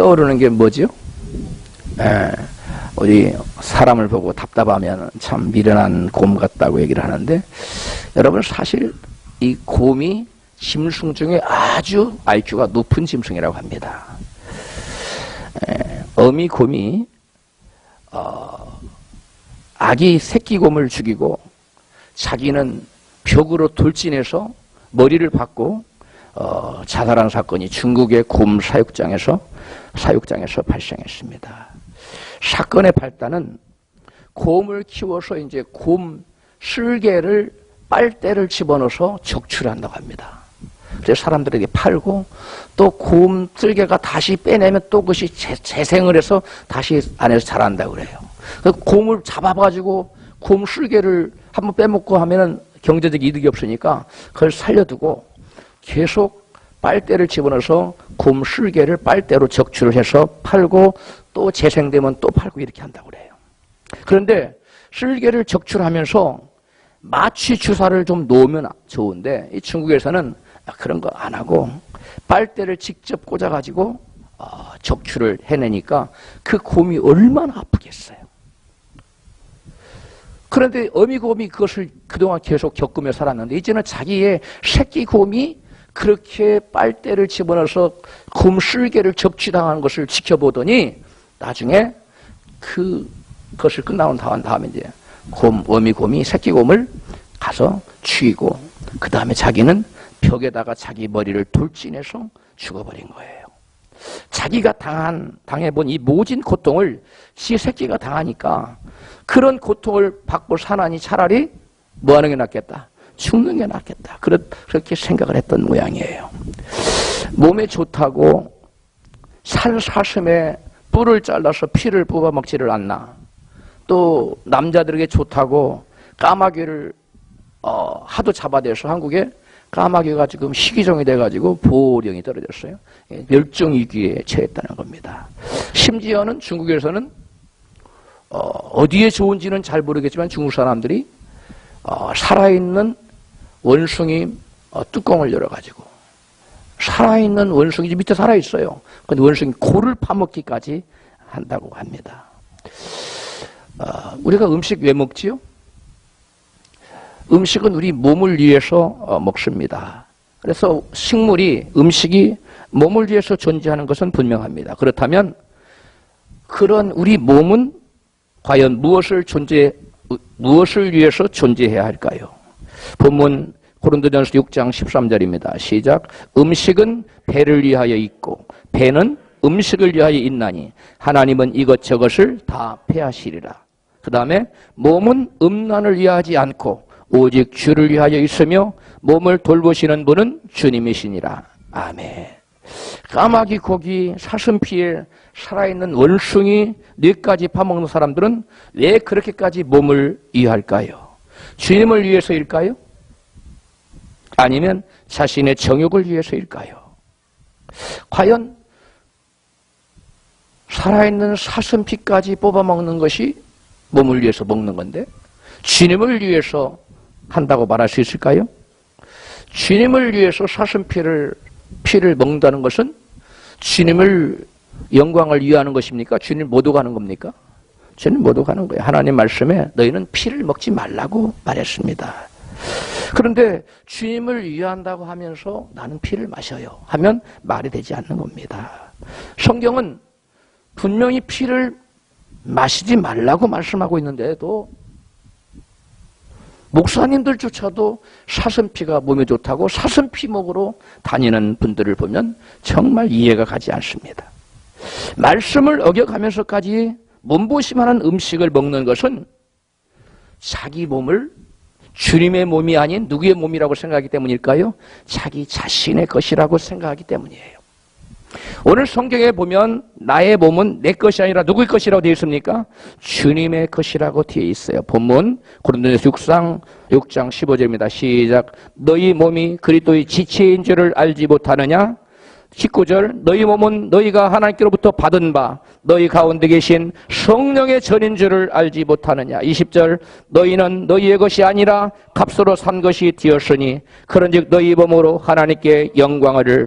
떠오르는 게 뭐죠? 우리 사람을 보고 답답하면 참 미련한 곰 같다고 얘기를 하는데, 여러분 사실 이 곰이 짐승 중에 아주 IQ가 높은 짐승이라고 합니다. 어미 곰이 아기 새끼 곰을 죽이고 자기는 벽으로 돌진해서 머리를 박고 자살한 사건이 중국의 곰 사육장에서 발생했습니다. 사건의 발단은 곰을 키워서 이제 곰 쓸개를 빨대를 집어넣어서 적출한다고 합니다. 그래서 사람들에게 팔고, 또 곰 쓸개가 다시 빼내면 또 그것이 재생을 해서 다시 안에서 자란다고 그래요. 그래서 곰을 잡아가지고 곰 쓸개를 한번 빼먹고 하면은 경제적 이득이 없으니까 그걸 살려두고 계속 빨대를 집어넣어서 곰 쓸개를 빨대로 적출을 해서 팔고, 또 재생되면 또 팔고 이렇게 한다고 그래요. 그런데 쓸개를 적출하면서 마취 주사를 좀 놓으면 좋은데, 이 중국에서는 그런 거 안 하고 빨대를 직접 꽂아가지고 적출을 해내니까 그 곰이 얼마나 아프겠어요. 그런데 어미 곰이 그것을 그동안 계속 겪으며 살았는데, 이제는 자기의 새끼 곰이 그렇게 빨대를 집어넣어서 곰 쓸개를 적취당하는 것을 지켜보더니, 나중에 그것을 끝나고 다음에 이제 어미 곰이 새끼 곰을 가서 죽이고, 그 다음에 자기는 벽에다가 자기 머리를 돌진해서 죽어버린 거예요. 자기가 당해본 이 모진 고통을 지 새끼가 당하니까 그런 고통을 받고 사나니 차라리 뭐 하는 게 낫겠다? 죽는 게 낫겠다. 그렇게 생각을 했던 모양이에요. 몸에 좋다고 사슴에 뿔을 잘라서 피를 뽑아 먹지를 않나. 또 남자들에게 좋다고 까마귀를 하도 잡아대서 한국에 까마귀가 지금 희귀종이 돼가지고 보호령이 떨어졌어요. 멸종위기에 처했다는 겁니다. 심지어는 중국에서는 어디에 좋은지는 잘 모르겠지만 중국 사람들이 살아있는 원숭이 뚜껑을 열어가지고, 살아있는 원숭이 밑에 살아있어요. 근데 원숭이 골을 파먹기까지 한다고 합니다. 우리가 음식 왜 먹지요? 음식은 우리 몸을 위해서 먹습니다. 그래서 음식이 몸을 위해서 존재하는 것은 분명합니다. 그렇다면 그런 우리 몸은 과연 무엇을 위해서 존재해야 할까요? 본문 고린도전서 6장 13절입니다. 시작. 음식은 배를 위하여 있고 배는 음식을 위하여 있나니 하나님은 이것저것을 다 폐하시리라. 그 다음에 몸은 음란을 위하지 않고 오직 주를 위하여 있으며 몸을 돌보시는 분은 주님이시니라. 아멘. 까마귀 고기, 사슴피에 살아있는 원숭이 뇌까지 파먹는 사람들은 왜 그렇게까지 몸을 위할까요? 주님을 위해서일까요? 아니면 자신의 정욕을 위해서일까요? 과연 살아있는 사슴피까지 뽑아먹는 것이 몸을 위해서 먹는 건데 주님을 위해서 한다고 말할 수 있을까요? 주님을 위해서 사슴피를 먹는다는 것은 주님을 영광을 위하는 것입니까? 주님 모두 가는 겁니까? 주님 모두 가는 거예요. 하나님 말씀에 너희는 피를 먹지 말라고 말했습니다. 그런데 주님을 위한다고 하면서 나는 피를 마셔요 하면 말이 되지 않는 겁니다. 성경은 분명히 피를 마시지 말라고 말씀하고 있는데도 목사님들조차도 사슴피가 몸에 좋다고 사슴피 먹으러 다니는 분들을 보면 정말 이해가 가지 않습니다. 말씀을 어겨가면서까지 몸보심하는 음식을 먹는 것은 자기 몸을 주님의 몸이 아닌 누구의 몸이라고 생각하기 때문일까요? 자기 자신의 것이라고 생각하기 때문이에요. 오늘 성경에 보면 나의 몸은 내 것이 아니라 누구의 것이라고 되어 있습니까? 주님의 것이라고 되어 있어요. 본문 고린도전서 6장 15절입니다. 시작. 너희 몸이 그리스도의 지체인 줄을 알지 못하느냐? 19절. 너희 몸은 너희가 하나님께로부터 받은 바 너희 가운데 계신 성령의 전인 줄을 알지 못하느냐? 20절. 너희는 너희의 것이 아니라 값으로 산 것이 되었으니 그런즉 너희 몸으로 하나님께 영광을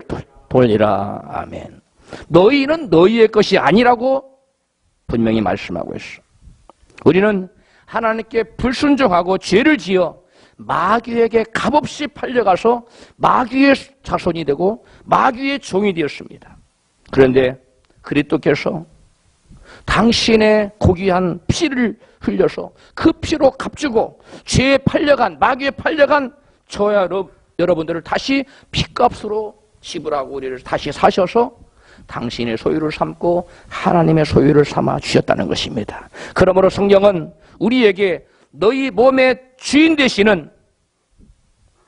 돌리라. 아멘. 너희는 너희의 것이 아니라고 분명히 말씀하고 있어. 우리는 하나님께 불순종하고 죄를 지어 마귀에게 값없이 팔려가서 마귀의 자손이 되고 마귀의 종이 되었습니다. 그런데 그리스도께서 당신의 고귀한 피를 흘려서 그 피로 값주고 죄에 팔려간, 마귀에 팔려간 저와 여러분들을 다시 피값으로 지불하고 우리를 다시 사셔서 당신의 소유를 삼고 하나님의 소유를 삼아 주셨다는 것입니다. 그러므로 성경은 우리에게 너희 몸의 주인 되시는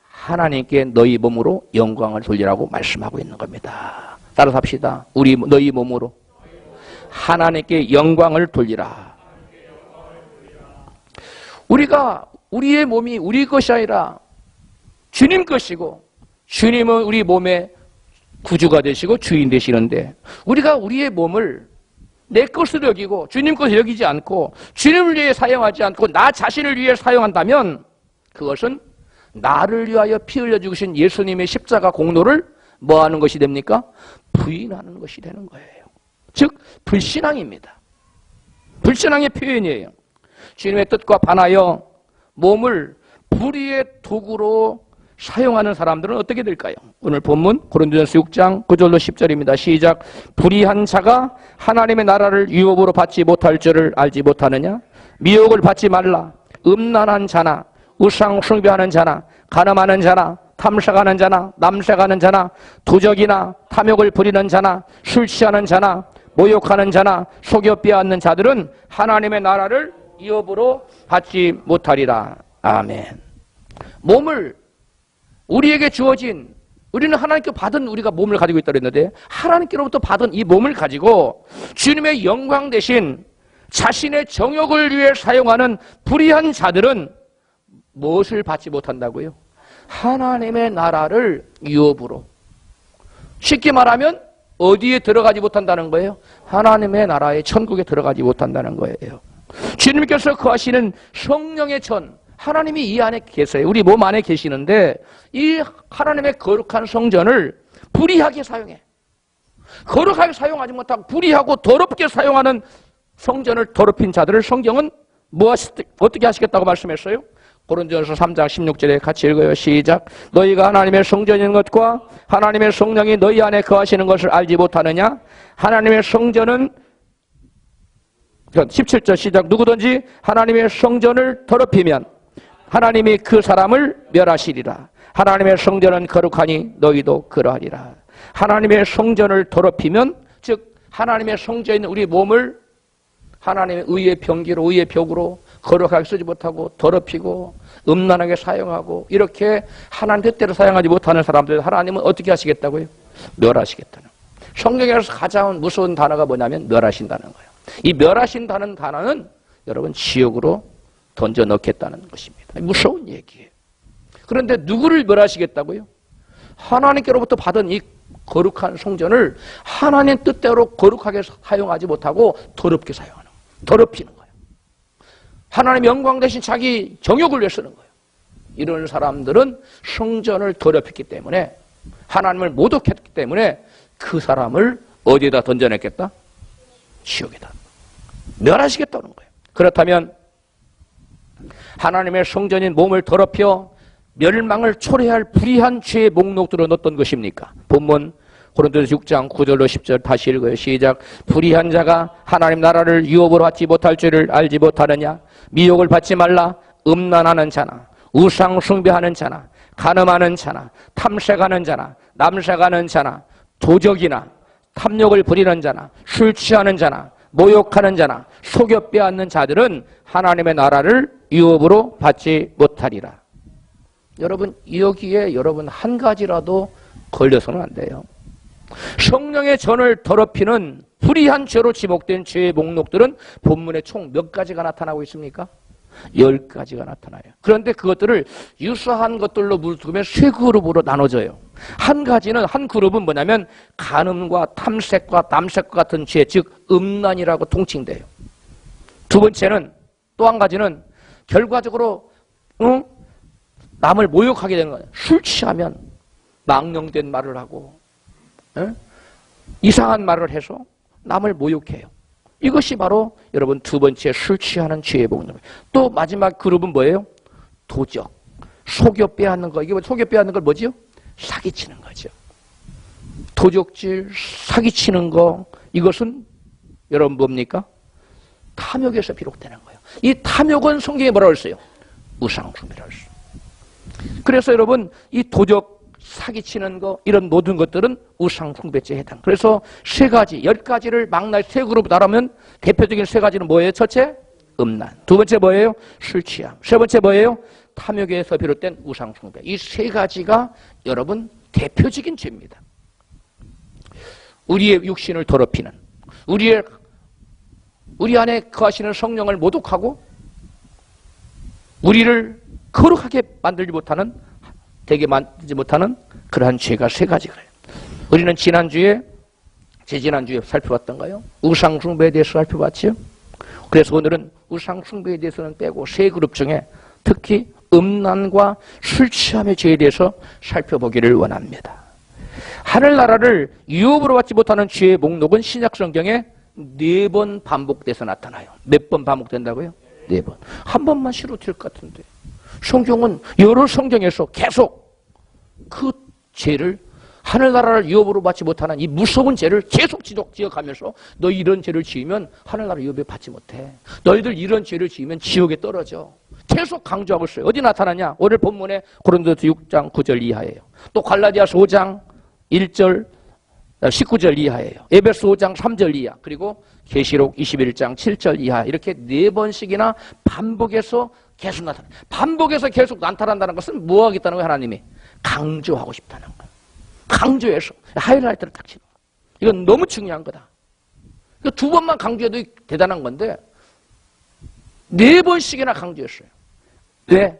하나님께 너희 몸으로 영광을 돌리라고 말씀하고 있는 겁니다. 따라서 합시다. 너희 몸으로 하나님께 영광을 돌리라. 우리의 몸이 우리 것이 아니라 주님 것이고, 주님은 우리 몸의 구주가 되시고 주인 되시는데, 우리가 우리의 몸을 내 것으로 여기고 주님 것으로 여기지 않고 주님을 위해 사용하지 않고 나 자신을 위해 사용한다면 그것은 나를 위하여 피 흘려 죽으신 예수님의 십자가 공로를 뭐 하는 것이 됩니까? 부인하는 것이 되는 거예요. 즉 불신앙입니다. 불신앙의 표현이에요. 주님의 뜻과 반하여 몸을 불의의 도구로 사용하는 사람들은 어떻게 될까요? 오늘 본문 고린도전서 6장 9절로 10절입니다. 시작. 불의한 자가 하나님의 나라를 유업으로 받지 못할 줄을 알지 못하느냐? 미혹을 받지 말라. 음란한 자나 우상 숭배하는 자나 간음하는 자나 탐색하는 자나 남색하는 자나 도적이나 탐욕을 부리는 자나 술 취하는 자나 모욕하는 자나 속여 빼앗는 자들은 하나님의 나라를 유업으로 받지 못하리라. 아멘. 몸을 우리에게 주어진, 우리는 하나님께 받은 우리가 몸을 가지고 있다고 했는데 하나님께로부터 받은 이 몸을 가지고 주님의 영광 대신 자신의 정욕을 위해 사용하는 불의한 자들은 무엇을 받지 못한다고요? 하나님의 나라를 유업으로. 쉽게 말하면 어디에 들어가지 못한다는 거예요? 하나님의 나라의 천국에 들어가지 못한다는 거예요. 주님께서 거하시는 성령의 전, 하나님이 이 안에 계세요. 우리 몸 안에 계시는데 이 하나님의 거룩한 성전을 불의하게 사용해. 거룩하게 사용하지 못하고 불의하고 더럽게 사용하는 성전을 더럽힌 자들을 성경은 어떻게 하시겠다고 말씀했어요? 고린도전서 3장 16절에 같이 읽어요. 시작. 너희가 하나님의 성전인 것과 하나님의 성령이 너희 안에 거하시는 것을 알지 못하느냐? 하나님의 성전은 17절 시작. 누구든지 하나님의 성전을 더럽히면 하나님이 그 사람을 멸하시리라. 하나님의 성전은 거룩하니 너희도 그러하리라. 하나님의 성전을 더럽히면, 즉 하나님의 성전에 있는 우리 몸을 하나님의 의의 병기로, 의의 벽으로 거룩하게 쓰지 못하고 더럽히고 음란하게 사용하고 이렇게 하나님 뜻대로 사용하지 못하는 사람들 하나님은 어떻게 하시겠다고요? 멸하시겠다는 거예요. 성경에서 가장 무서운 단어가 뭐냐면 멸하신다는 거예요. 이 멸하신다는 단어는 여러분 지옥으로 던져 넣겠다는 것입니다. 무서운 얘기예요. 그런데 누구를 멸하시겠다고요? 하나님께로부터 받은 이 거룩한 성전을 하나님 뜻대로 거룩하게 사용하지 못하고 더럽게 사용하는 거예요. 더럽히는 거예요. 하나님 영광 대신 자기 정욕을 위해 쓰는 거예요. 이런 사람들은 성전을 더럽혔기 때문에, 하나님을 모독했기 때문에 그 사람을 어디에다 던져냈겠다? 지옥에다. 멸하시겠다는 거예요. 그렇다면 하나님의 성전인 몸을 더럽혀 멸망을 초래할 불의한 죄의 목록들은 어떤 것입니까? 본문 고린도전서 6장 9절로 10절 다시 읽어요. 시작. 불의한 자가 하나님 나라를 유업으로 받지 못할 줄을 알지 못하느냐? 미혹을 받지 말라. 음란하는 자나 우상 숭배하는 자나 간음하는 자나 탐색하는 자나 남색하는 자나 도적이나 탐욕을 부리는 자나 술 취하는 자나 모욕하는 자나 속여 빼앗는 자들은 하나님의 나라를 유업으로 받지 못하리라. 여러분, 여기에 여러분 한 가지라도 걸려서는 안 돼요. 성령의 전을 더럽히는 불의한 죄로 지목된 죄의 목록들은 본문에 총 몇 가지가 나타나고 있습니까? 10가지가 나타나요. 그런데 그것들을 유사한 것들로 묶으면 세 그룹으로 나눠져요. 한 가지는, 한 그룹은 뭐냐면 간음과 탐색과 남색과 같은 죄, 즉 음란이라고 통칭돼요. 두 번째는, 또 한 가지는 결과적으로 남을 모욕하게 되는 거예요. 술 취하면 망령된 말을 하고 이상한 말을 해서 남을 모욕해요. 이것이 바로 여러분 두 번째 술 취하는 죄의 목록이에요. 또 마지막 그룹은 뭐예요? 도적. 속여 빼앗는 거. 이게 속여 빼앗는 걸 뭐지요? 사기치는 거죠. 도적질, 사기치는 거. 이것은 여러분 뭡니까? 탐욕에서 비롯되는 거예요. 이 탐욕은 성경에 뭐라고 했어요? 우상숭배라고 했어요. 그래서 여러분 이 도적, 사기치는 거 이런 모든 것들은 우상숭배죄에 해당. 그래서 세 가지, 10가지를 망라해 세 그룹으로 나누면 대표적인 세 가지는 뭐예요? 첫째, 음란. 두 번째 뭐예요? 술 취함. 세 번째 뭐예요? 탐욕에서 비롯된 우상숭배. 이 세 가지가 여러분 대표적인 죄입니다. 우리의 육신을 더럽히는, 우리 안에 거하시는 성령을 모독하고 우리를 거룩하게 만들지 못하는, 되게 만들지 못하는 그러한 죄가 세 가지가 그래요. 우리는 지난주에 살펴봤던가요? 우상숭배에 대해서 살펴봤죠? 그래서 오늘은 우상숭배에 대해서는 빼고 세 그룹 중에 특히 음란과 술 취함의 죄에 대해서 살펴보기를 원합니다. 하늘나라를 유업으로 받지 못하는 죄의 목록은 신약성경에 4번 반복돼서 나타나요. 몇 번 반복된다고요? 4번. 한 번만 싫어도 될 것 같은데. 성경은 여러 성경에서 계속 그 죄를, 하늘나라를 유업으로 받지 못하는 이 무서운 죄를 계속 지적하면서 너 이런 죄를 지으면 하늘나라 유업에 받지 못해. 너희들 이런 죄를 지으면 지옥에 떨어져. 계속 강조하고 있어요. 어디 나타나냐? 오늘 본문에 고린도서 6장 9절 이하예요. 또 갈라디아서 5장 1절 19절 이하예요. 에베소 5장 3절 이하, 그리고 계시록 21장 7절 이하, 이렇게 4번씩이나 반복해서 계속 나타나요. 반복해서 계속 나타난다는 것은 뭐 하겠다는 거예요? 하나님이 강조하고 싶다는 거예요. 강조해서 하이라이트를 딱 치는 거예요. 이건 너무 중요한 거다. 이거 2번만 강조해도 대단한 건데 4번씩이나 강조했어요. 왜?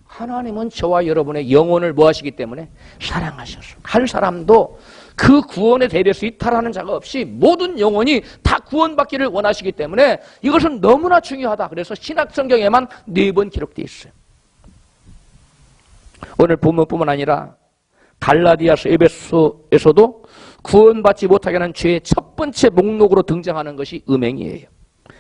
하나님은 저와 여러분의 영혼을 뭐 하시기 때문에 사랑하셨어요. 한 사람도 그 구원에 대해서 이탈하는 자가 없이 모든 영혼이 다 구원받기를 원하시기 때문에 이것은 너무나 중요하다. 그래서 신약성경에만 4번 기록되어 있어요. 오늘 본문뿐만 아니라 갈라디아서, 에베소에서도 구원받지 못하게 하는 죄의 첫 번째 목록으로 등장하는 것이 음행이에요.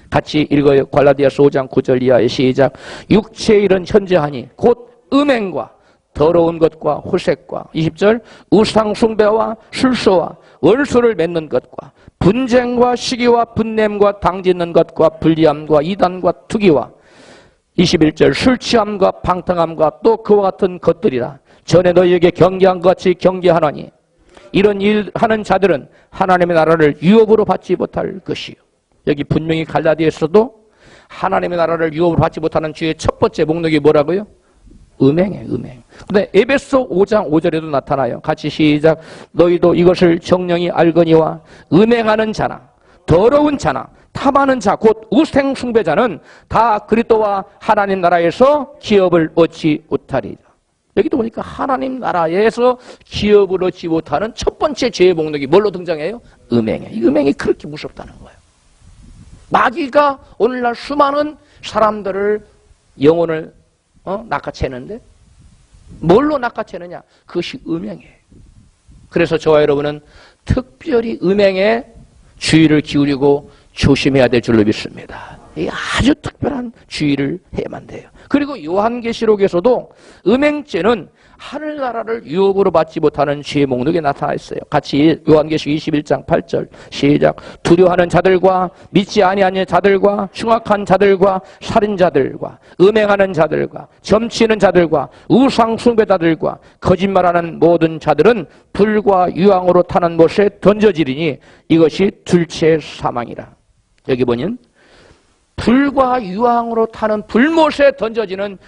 같이 읽어요. 갈라디아서 5장 9절 이하의 시작. 육체의 일은 현재하니 곧 음행과 더러운 것과 호색과 20절 우상 숭배와 술수와 원수를 맺는 것과 분쟁과 시기와 분냄과 당짓는 것과 불리함과 이단과 투기와 21절 술 취함과 방탕함과 또 그와 같은 것들이라. 전에 너희에게 경계한 것 같이 경계하노니 이런 일 하는 자들은 하나님의 나라를 유업으로 받지 못할 것이요. 여기 분명히 갈라디아에서도 하나님의 나라를 유업으로 받지 못하는 죄의 첫 번째 목록이 뭐라고요? 음행이에요, 음행. 근데 에베소 5장 5절에도 나타나요. 같이 시작. 너희도 이것을 정령이 알거니와 음행하는 자나 더러운 자나 탐하는 자 곧 우상 숭배자는 다 그리스도와 하나님 나라에서 기업을 얻지 못하리라. 여기도 보니까 하나님 나라에서 기업을 얻지 못하는 첫 번째 죄의 목록이 뭘로 등장해요? 음행이에요. 이 음행이 그렇게 무섭다는 거예요. 마귀가 오늘날 수많은 사람들을 영혼을 낚아채는데 뭘로 낚아채느냐? 그것이 음행이에요. 그래서 저와 여러분은 특별히 음행에 주의를 기울이고 조심해야 될 줄로 믿습니다. 이 아주 특별한 주의를 해야만 돼요. 그리고 요한계시록에서도 음행죄는 하늘나라를 유업으로 받지 못하는 죄의 목록에 나타나 있어요. 같이 요한계시록 21장 8절 시작. 두려워하는 자들과 믿지 아니하는 자들과 흉악한 자들과 살인자들과 음행하는 자들과 점치는 자들과 우상숭배자들과 거짓말하는 모든 자들은 불과 유황으로 타는 못에 던져지리니 이것이 둘째 사망이라. 여기 보면 불과 유황으로 타는 불못에 던져지는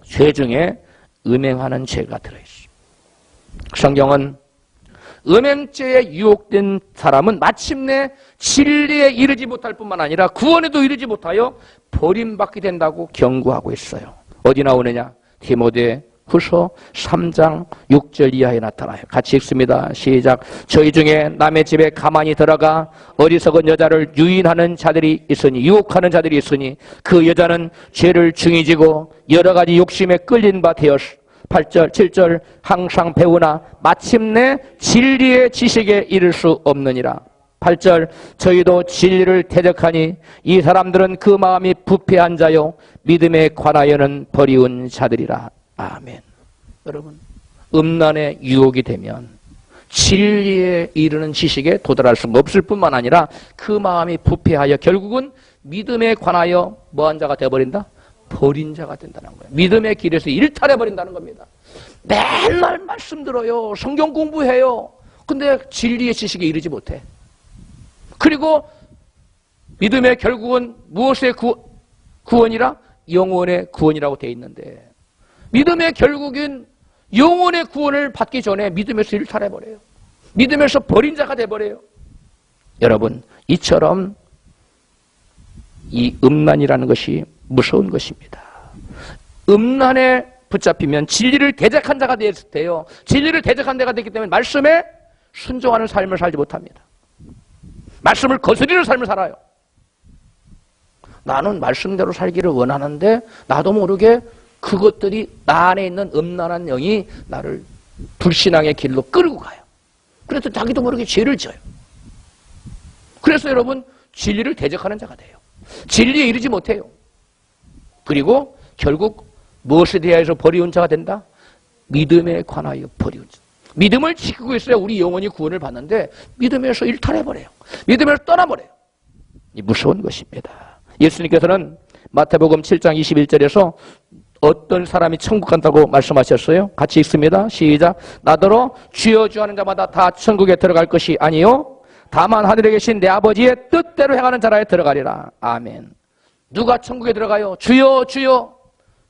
죄 중에 음행하는 죄가 들어있습니다. 성경은 음행죄에 유혹된 사람은 마침내 진리에 이르지 못할 뿐만 아니라 구원에도 이르지 못하여 버림받게 된다고 경고하고 있어요. 어디 나오느냐? 디모데 후서 3장 6절 이하에 나타나요. 같이 읽습니다. 시작. 저희 중에 남의 집에 가만히 들어가 어리석은 여자를 유인하는 자들이 있으니, 유혹하는 자들이 있으니 그 여자는 죄를 중히 지고 여러 가지 욕심에 끌린 바 되었 8절, 7절 항상 배우나 마침내 진리의 지식에 이를 수 없느니라. 8절 저희도 진리를 대적하니 이 사람들은 그 마음이 부패한 자요 믿음에 관하여는 버리운 자들이라. 아멘. 여러분, 음란의 유혹이 되면 진리에 이르는 지식에 도달할 수가 없을 뿐만 아니라 그 마음이 부패하여 결국은 믿음에 관하여 뭐한 자가 되어버린다? 버린 자가 된다는 거예요. 믿음의 길에서 일탈해버린다는 겁니다. 맨날 말씀 들어요. 성경 공부해요. 근데 진리의 지식에 이르지 못해. 그리고 믿음의 결국은 무엇의 구원이라? 영혼의 구원이라고 되어 있는데 믿음의 결국은 영혼의 구원을 받기 전에 믿음에서 일탈해버려요. 믿음에서 버린 자가 돼버려요. 여러분, 이처럼 이 음란이라는 것이 무서운 것입니다. 음란에 붙잡히면 진리를 대적한 자가 돼요. 진리를 대적한 자가 되기 때문에 말씀에 순종하는 삶을 살지 못합니다. 말씀을 거스리는 삶을 살아요. 나는 말씀대로 살기를 원하는데 나도 모르게 그것들이 나 안에 있는 음란한 영이 나를 불신앙의 길로 끌고 가요. 그래서 자기도 모르게 죄를 지어요. 그래서 여러분, 진리를 대적하는 자가 돼요. 진리에 이르지 못해요. 그리고 결국 무엇에 대하여서 버리운 자가 된다? 믿음에 관하여 버리운 자. 믿음을 지키고 있어야 우리 영혼이 구원을 받는데 믿음에서 일탈해버려요. 믿음에서 떠나버려요. 이 무서운 것입니다. 예수님께서는 마태복음 7장 21절에서 어떤 사람이 천국 간다고 말씀하셨어요? 같이 읽습니다. 시작. 나더러 주여 주여 하는 자마다 다 천국에 들어갈 것이 아니요 다만 하늘에 계신 내 아버지의 뜻대로 행하는 자라에 들어가리라. 아멘. 누가 천국에 들어가요? 주여 주여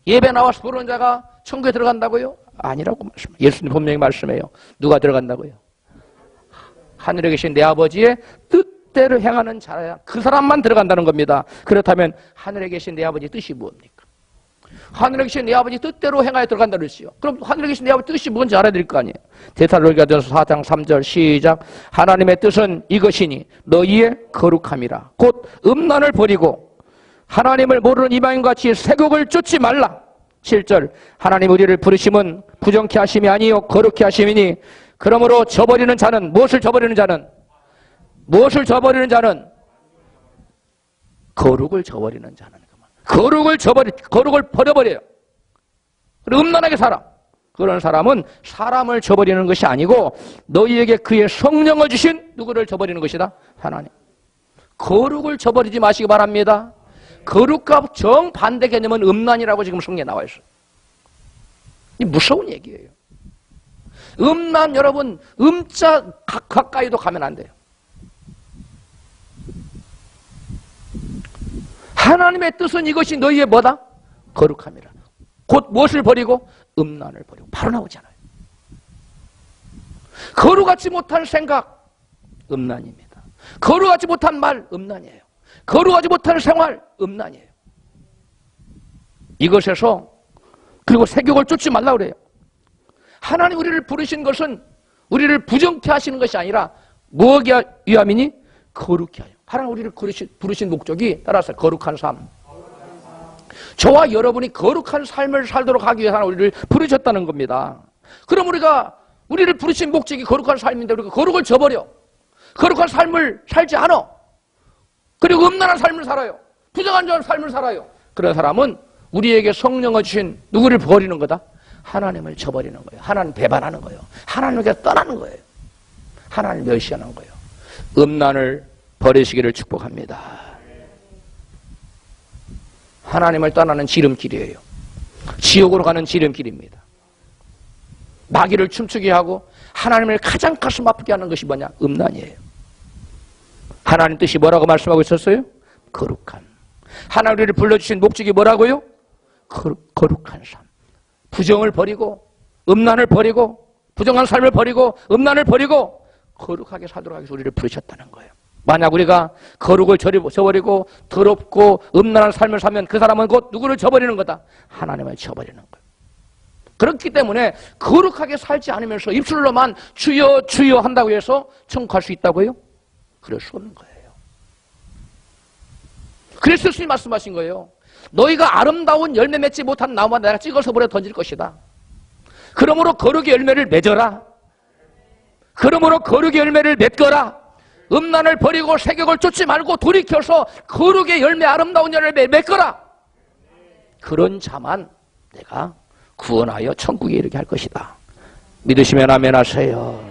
예배 나와서 부르는 자가 천국에 들어간다고요? 아니라고 말씀해요. 예수님 분명히 말씀해요. 누가 들어간다고요? 하늘에 계신 내 아버지의 뜻대로 행하는 자야. 그 사람만 들어간다는 겁니다. 그렇다면 하늘에 계신 내 아버지의 뜻이 뭡니까? 하늘에 계신 내 아버지 뜻대로 행하여 들어간다 그랬어요. 그럼 하늘에 계신 내 아버지 뜻이 뭔지 알아야 될 거 아니에요. 데살로니가전서 4장 3절 시작. 하나님의 뜻은 이것이니 너희의 거룩함이라. 곧 음란을 버리고 하나님을 모르는 이방인같이 세곡을 쫓지 말라. 7절 하나님 우리를 부르심은 부정케 하심이 아니요 거룩케 하심이니 그러므로 저버리는 자는 무엇을 저버리는 자는 거룩을 저버리는 자는 거룩을 버려버려요. 음란하게 살아. 그런 사람은 사람을 저버리는 것이 아니고 너희에게 그의 성령을 주신 누구를 저버리는 것이다? 하나님. 거룩을 저버리지 마시기 바랍니다. 거룩과 정반대 개념은 음란이라고 지금 성경에 나와 있어요. 이 무서운 얘기예요. 음란 여러분 음자 가까이도 가면 안 돼요. 하나님의 뜻은 이것이 너희의 뭐다? 거룩함이라. 곧 무엇을 버리고? 음란을 버리고. 바로 나오잖아요. 거룩하지 못한 생각, 음란입니다. 거룩하지 못한 말, 음란이에요. 거룩하지 못한 생활, 음란이에요. 이것에서 그리고 세격을 쫓지 말라 그래요. 하나님 우리를 부르신 것은 우리를 부정케 하시는 것이 아니라 무엇이 위함이니? 거룩케 하여. 하나님 우리를 부르신 목적이 따라서 거룩한 삶. 저와 여러분이 거룩한 삶을 살도록 하기 위해서 하나님 우리를 부르셨다는 겁니다. 그럼 우리를 부르신 목적이 거룩한 삶인데 우리가 거룩을 저버려. 거룩한 삶을 살지 않아. 그리고 음란한 삶을 살아요. 부정한 삶을 살아요. 그런 사람은 우리에게 성령을 주신 누구를 버리는 거다? 하나님을 저버리는 거예요. 하나님 배반하는 거예요. 하나님에게 떠나는 거예요. 하나님을 멸시하는 거예요. 음란을 버리시기를 축복합니다. 하나님을 떠나는 지름길이에요. 지옥으로 가는 지름길입니다. 마귀를 춤추게 하고 하나님을 가장 가슴 아프게 하는 것이 뭐냐? 음란이에요. 하나님 뜻이 뭐라고 말씀하고 있었어요? 거룩한. 하나님을 불러주신 목적이 뭐라고요? 거룩한 삶. 부정을 버리고 음란을 버리고 부정한 삶을 버리고 음란을 버리고 거룩하게 살도록 하기 위해서 우리를 부르셨다는 거예요. 만약 우리가 거룩을 저버리고 더럽고 음란한 삶을 살면 그 사람은 곧 누구를 저버리는 거다? 하나님을 저버리는 거예요. 그렇기 때문에 거룩하게 살지 않으면서 입술로만 주여 주여 한다고 해서 천국 갈 수 있다고요? 그럴 수 없는 거예요. 그래서 예수님이 말씀하신 거예요. 너희가 아름다운 열매 맺지 못한 나무마다 내가 찍어서 버려 던질 것이다. 그러므로 거룩의 열매를 맺어라. 그러므로 거룩의 열매를 맺거라. 음란을 버리고 세격을 쫓지 말고 돌이켜서 거룩의 열매, 아름다운 열매 맺거라. 그런 자만 내가 구원하여 천국에 이르게 할 것이다. 믿으시면 아멘 하세요.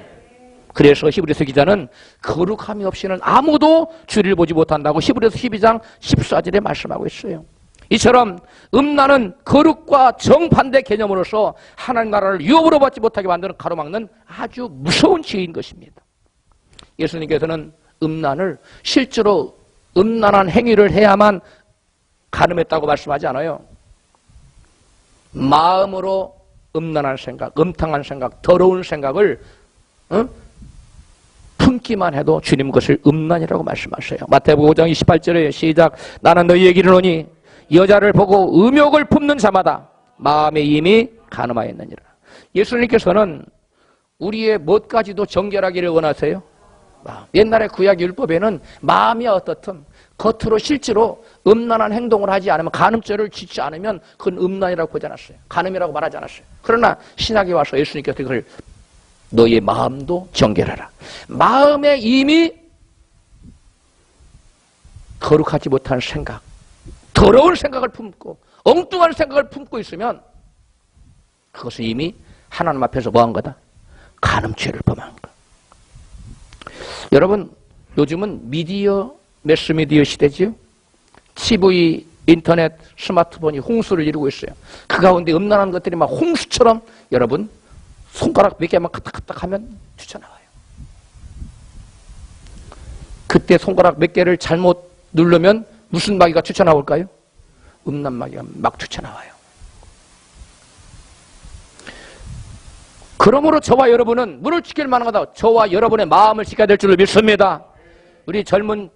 그래서 히브리서 기자는 거룩함이 없이는 아무도 주를 보지 못한다고 히브리서 12장 14절에 말씀하고 있어요. 이처럼 음란은 거룩과 정반대 개념으로서 하나님 나라를 유업으로 받지 못하게 만드는 가로막는 아주 무서운 죄인 것입니다. 예수님께서는 음란을 실제로 음란한 행위를 해야만 가늠했다고 말씀하지 않아요. 마음으로 음란한 생각, 음탕한 생각, 더러운 생각을 품기만 해도 주님 것을 음란이라고 말씀하세요. 마태복음 5장 28절에 시작. 나는 너희에게 이르노니 여자를 보고 음욕을 품는 자마다 마음에 이미 간음하였느니라. 예수님께서는 우리의 무엇까지도 정결하기를 원하세요. 옛날에 구약 율법에는 마음이 어떻든 겉으로 실제로 음란한 행동을 하지 않으면, 간음죄를 짓지 않으면 그건 음란이라고 보지 않았어요. 간음이라고 말하지 않았어요. 그러나 신약에 와서 예수님께서 그걸 너의 마음도 정결하라. 마음에 이미 거룩하지 못한 생각, 더러운 생각을 품고 엉뚱한 생각을 품고 있으면 그것은 이미 하나님 앞에서 뭐한 거다? 간음죄를 범한 거. 여러분, 요즘은 미디어, 매스미디어 시대지요. TV, 인터넷, 스마트폰이 홍수를 이루고 있어요. 그 가운데 음란한 것들이 막 홍수처럼 여러분 손가락 몇 개만 카딱카딱 하면 튀쳐나와요. 그때 손가락 몇 개를 잘못 누르면 무슨 마귀가 튀쳐나올까요? 음란 마귀가 막 튀쳐나와요. 그러므로 저와 여러분은 문을 지킬 만한 거다. 저와 여러분의 마음을 지켜야 될 줄을 믿습니다. 우리 젊은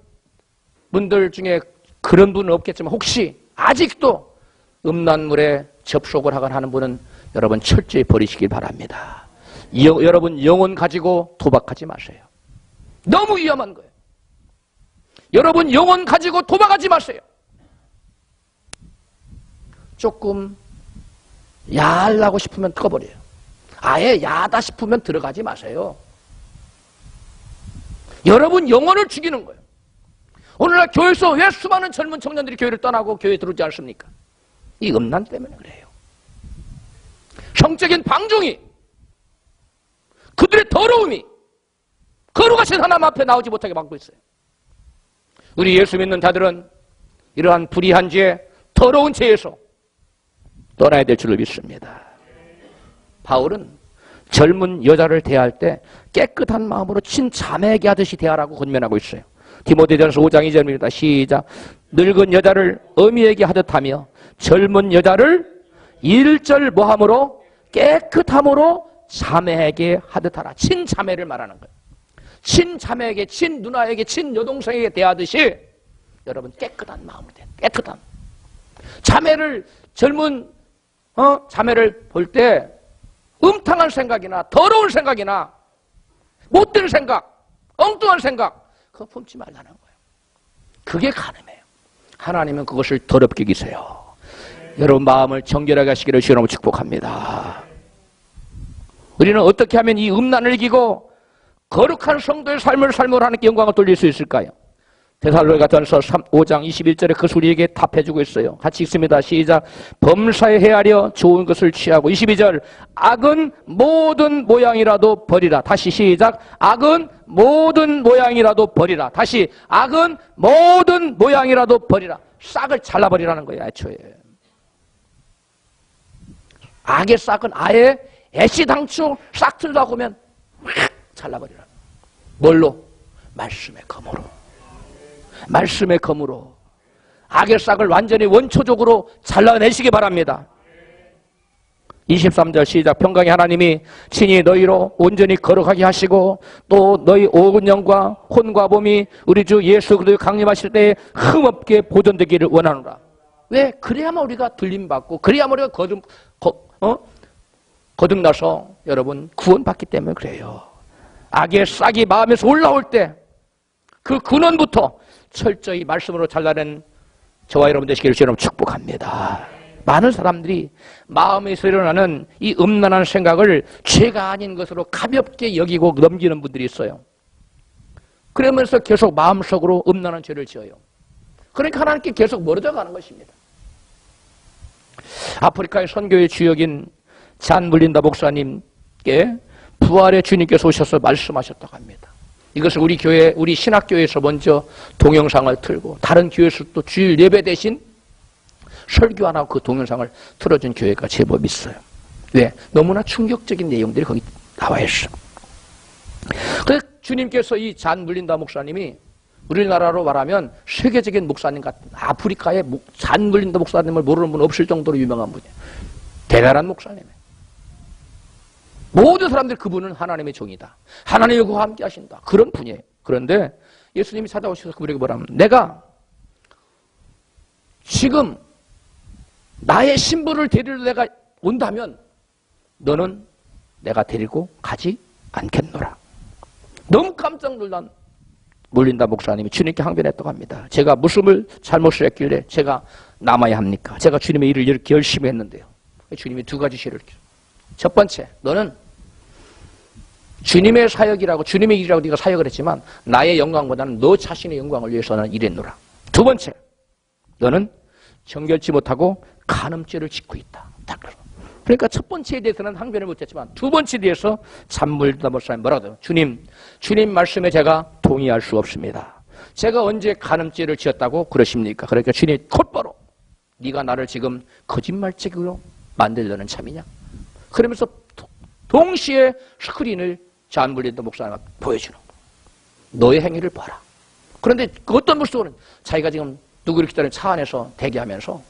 분들 중에 그런 분은 없겠지만 혹시 아직도 음란물에 접속을 하거나 하는 분은 여러분 철저히 버리시길 바랍니다. 여러분 영혼 가지고 도박하지 마세요. 너무 위험한 거예요. 여러분 영혼 가지고 도박하지 마세요. 조금 야하려고 싶으면 꺼버려요. 아예 야하다 싶으면 들어가지 마세요. 여러분 영혼을 죽이는 거예요. 오늘날 교회에서 왜 수많은 젊은 청년들이 교회를 떠나고 교회에 들어오지 않습니까? 이 음란 때문에 그래요. 성적인 방종이, 그들의 더러움이 거룩하신 하나님 앞에 나오지 못하게 막고 있어요. 우리 예수 믿는 자들은 이러한 불의한 죄, 더러운 죄에서 떠나야 될 줄을 믿습니다. 바울은 젊은 여자를 대할 때 깨끗한 마음으로 친자매에게 하듯이 대하라고 권면하고 있어요. 디모데전서 5장 2절입니다. 시작. 늙은 여자를 어미에게 하듯 하며 젊은 여자를 일절 모함으로 깨끗함으로 자매에게 하듯 하라. 친자매를 말하는 거예요. 친자매에게, 친누나에게, 친여동생에게 대하듯이 여러분 깨끗한 마음으로 대해요. 깨끗한 자매를, 젊은 자매를 볼 때 음탕한 생각이나 더러운 생각이나 못된 생각, 엉뚱한 생각 그거 품지 말라는 거예요. 그게 간음이에요. 하나님은 그것을 더럽게 여기세요. 여러분 마음을 정결하게 하시기를 주님으로 축복합니다. 우리는 어떻게 하면 이 음란을 이기고 거룩한 성도의 삶을 삶으로 하나님께 영광을 돌릴 수 있을까요? 데살로니가전서 5장 21절에 그 우리에게 답해주고 있어요. 같이 읽습니다. 시작. 범사에 헤아려 좋은 것을 취하고 22절 악은 모든 모양이라도 버리라. 다시 시작. 악은 모든 모양이라도 버리라. 다시 악은 모든 모양이라도 버리라. 싹을 잘라버리라는 거예요. 애초에 악의 싹은 아예 애시당초 싹 틀다고 하면 확 잘라버리라. 뭘로? 말씀의 검으로. 말씀의 검으로 악의 싹을 완전히 원초적으로 잘라내시기 바랍니다. 23절 시작. 평강의 하나님이 친히 너희로 온전히 거룩하게 하시고 또 너희 온 영과 혼과 몸이 우리 주 예수 그리스도의 강림하실 때에 흠없게 보존되기를 원하노라. 왜? 그래야만 우리가 들림받고 그래야만 우리가 거듭나서 여러분 구원받기 때문에 그래요. 악의 싹이 마음에서 올라올 때 그 근원부터 철저히 말씀으로 잘라낸 저와 여러분 되시기를 주님 축복합니다. 많은 사람들이 마음에서 일어나는 이 음란한 생각을 죄가 아닌 것으로 가볍게 여기고 넘기는 분들이 있어요. 그러면서 계속 마음속으로 음란한 죄를 지어요. 그러니까 하나님께 계속 멀어져 가는 것입니다. 아프리카의 선교의 주역인 잔 물린다 목사님께 부활의 주님께서 오셔서 말씀하셨다고 합니다. 이것을 우리 교회, 우리 신학교에서 먼저 동영상을 틀고 다른 교회에서 또 주일 예배 대신 설교 안 하고 그 동영상을 틀어준 교회가 제법 있어요. 왜? 너무나 충격적인 내용들이 거기 나와 있어. 그래서 주님께서 이 잔 물린다 목사님이 우리나라로 말하면 세계적인 목사님 같은, 아프리카의 잔 물린다 목사님을 모르는 분 없을 정도로 유명한 분이에요. 대단한 목사님이에요. 모든 사람들이 그분은 하나님의 종이다. 하나님의 그와 함께 하신다. 그런 분이에요. 그런데 예수님이 찾아오셔서 그분에게 뭐라면, 내가 지금 나의 신부를 데리러 내가 온다면 너는 내가 데리고 가지 않겠노라. 너무 깜짝 놀란 물린다 목사님이 주님께 항변했다고 합니다. 제가 무슨 잘못을 했길래 제가 남아야 합니까? 제가 주님의 일을 이렇게 열심히 했는데요. 주님이 두 가지 시를. 첫 번째, 너는 주님의 사역이라고, 주님의 일이라고 네가 사역을 했지만 나의 영광보다는 너 자신의 영광을 위해서는 일했노라. 두 번째, 너는 정결치 못하고 간음죄를 짓고 있다. 딱 그러니까 첫 번째에 대해서는 항변을 못했지만 두 번째에 대해서 잔물린다 목사님 뭐라고 해요? 주님 말씀에 제가 동의할 수 없습니다. 제가 언제 간음죄를 지었다고 그러십니까? 그러니까 주님이 곧바로 네가 나를 지금 거짓말쟁이로 만들려는 참이냐? 그러면서 동시에 스크린을 잔물린다 목사님한테 보여주는 거예요. 너의 행위를 봐라. 그런데 그 어떤 모습으로는 자기가 지금 누구를 기다리는 차 안에서 대기하면서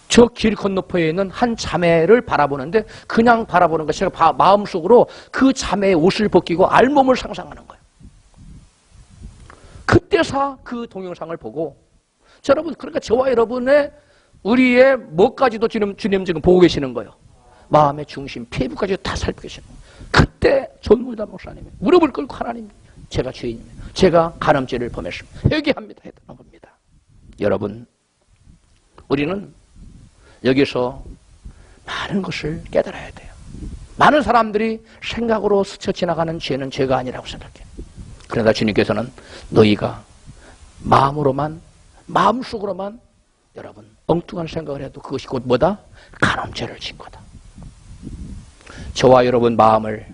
저 길 건너편에 있는 한 자매를 바라보는데 그냥 바라보는 것이 아니라 마음속으로 그 자매의 옷을 벗기고 알몸을 상상하는 거예요. 그때서 그 동영상을 보고 여러분, 그러니까 저와 여러분의 우리의 뭐까지도 주님 지금 보고 계시는 거예요. 마음의 중심, 피부까지 다 살고 계시는 거예요. 그때 존물다 목사님이 무릎을 꿇고 하나님, 제가 죄인입니다. 제가 간음죄를 범했습니다. 회개합니다. 했다는 겁니다. 여러분, 우리는 여기서 많은 것을 깨달아야 돼요. 많은 사람들이 생각으로 스쳐 지나가는 죄는 죄가 아니라고 생각해요. 그러나 주님께서는 너희가 마음속으로만 여러분 엉뚱한 생각을 해도 그것이 곧 뭐다? 간음죄를 진 거다. 저와 여러분 마음을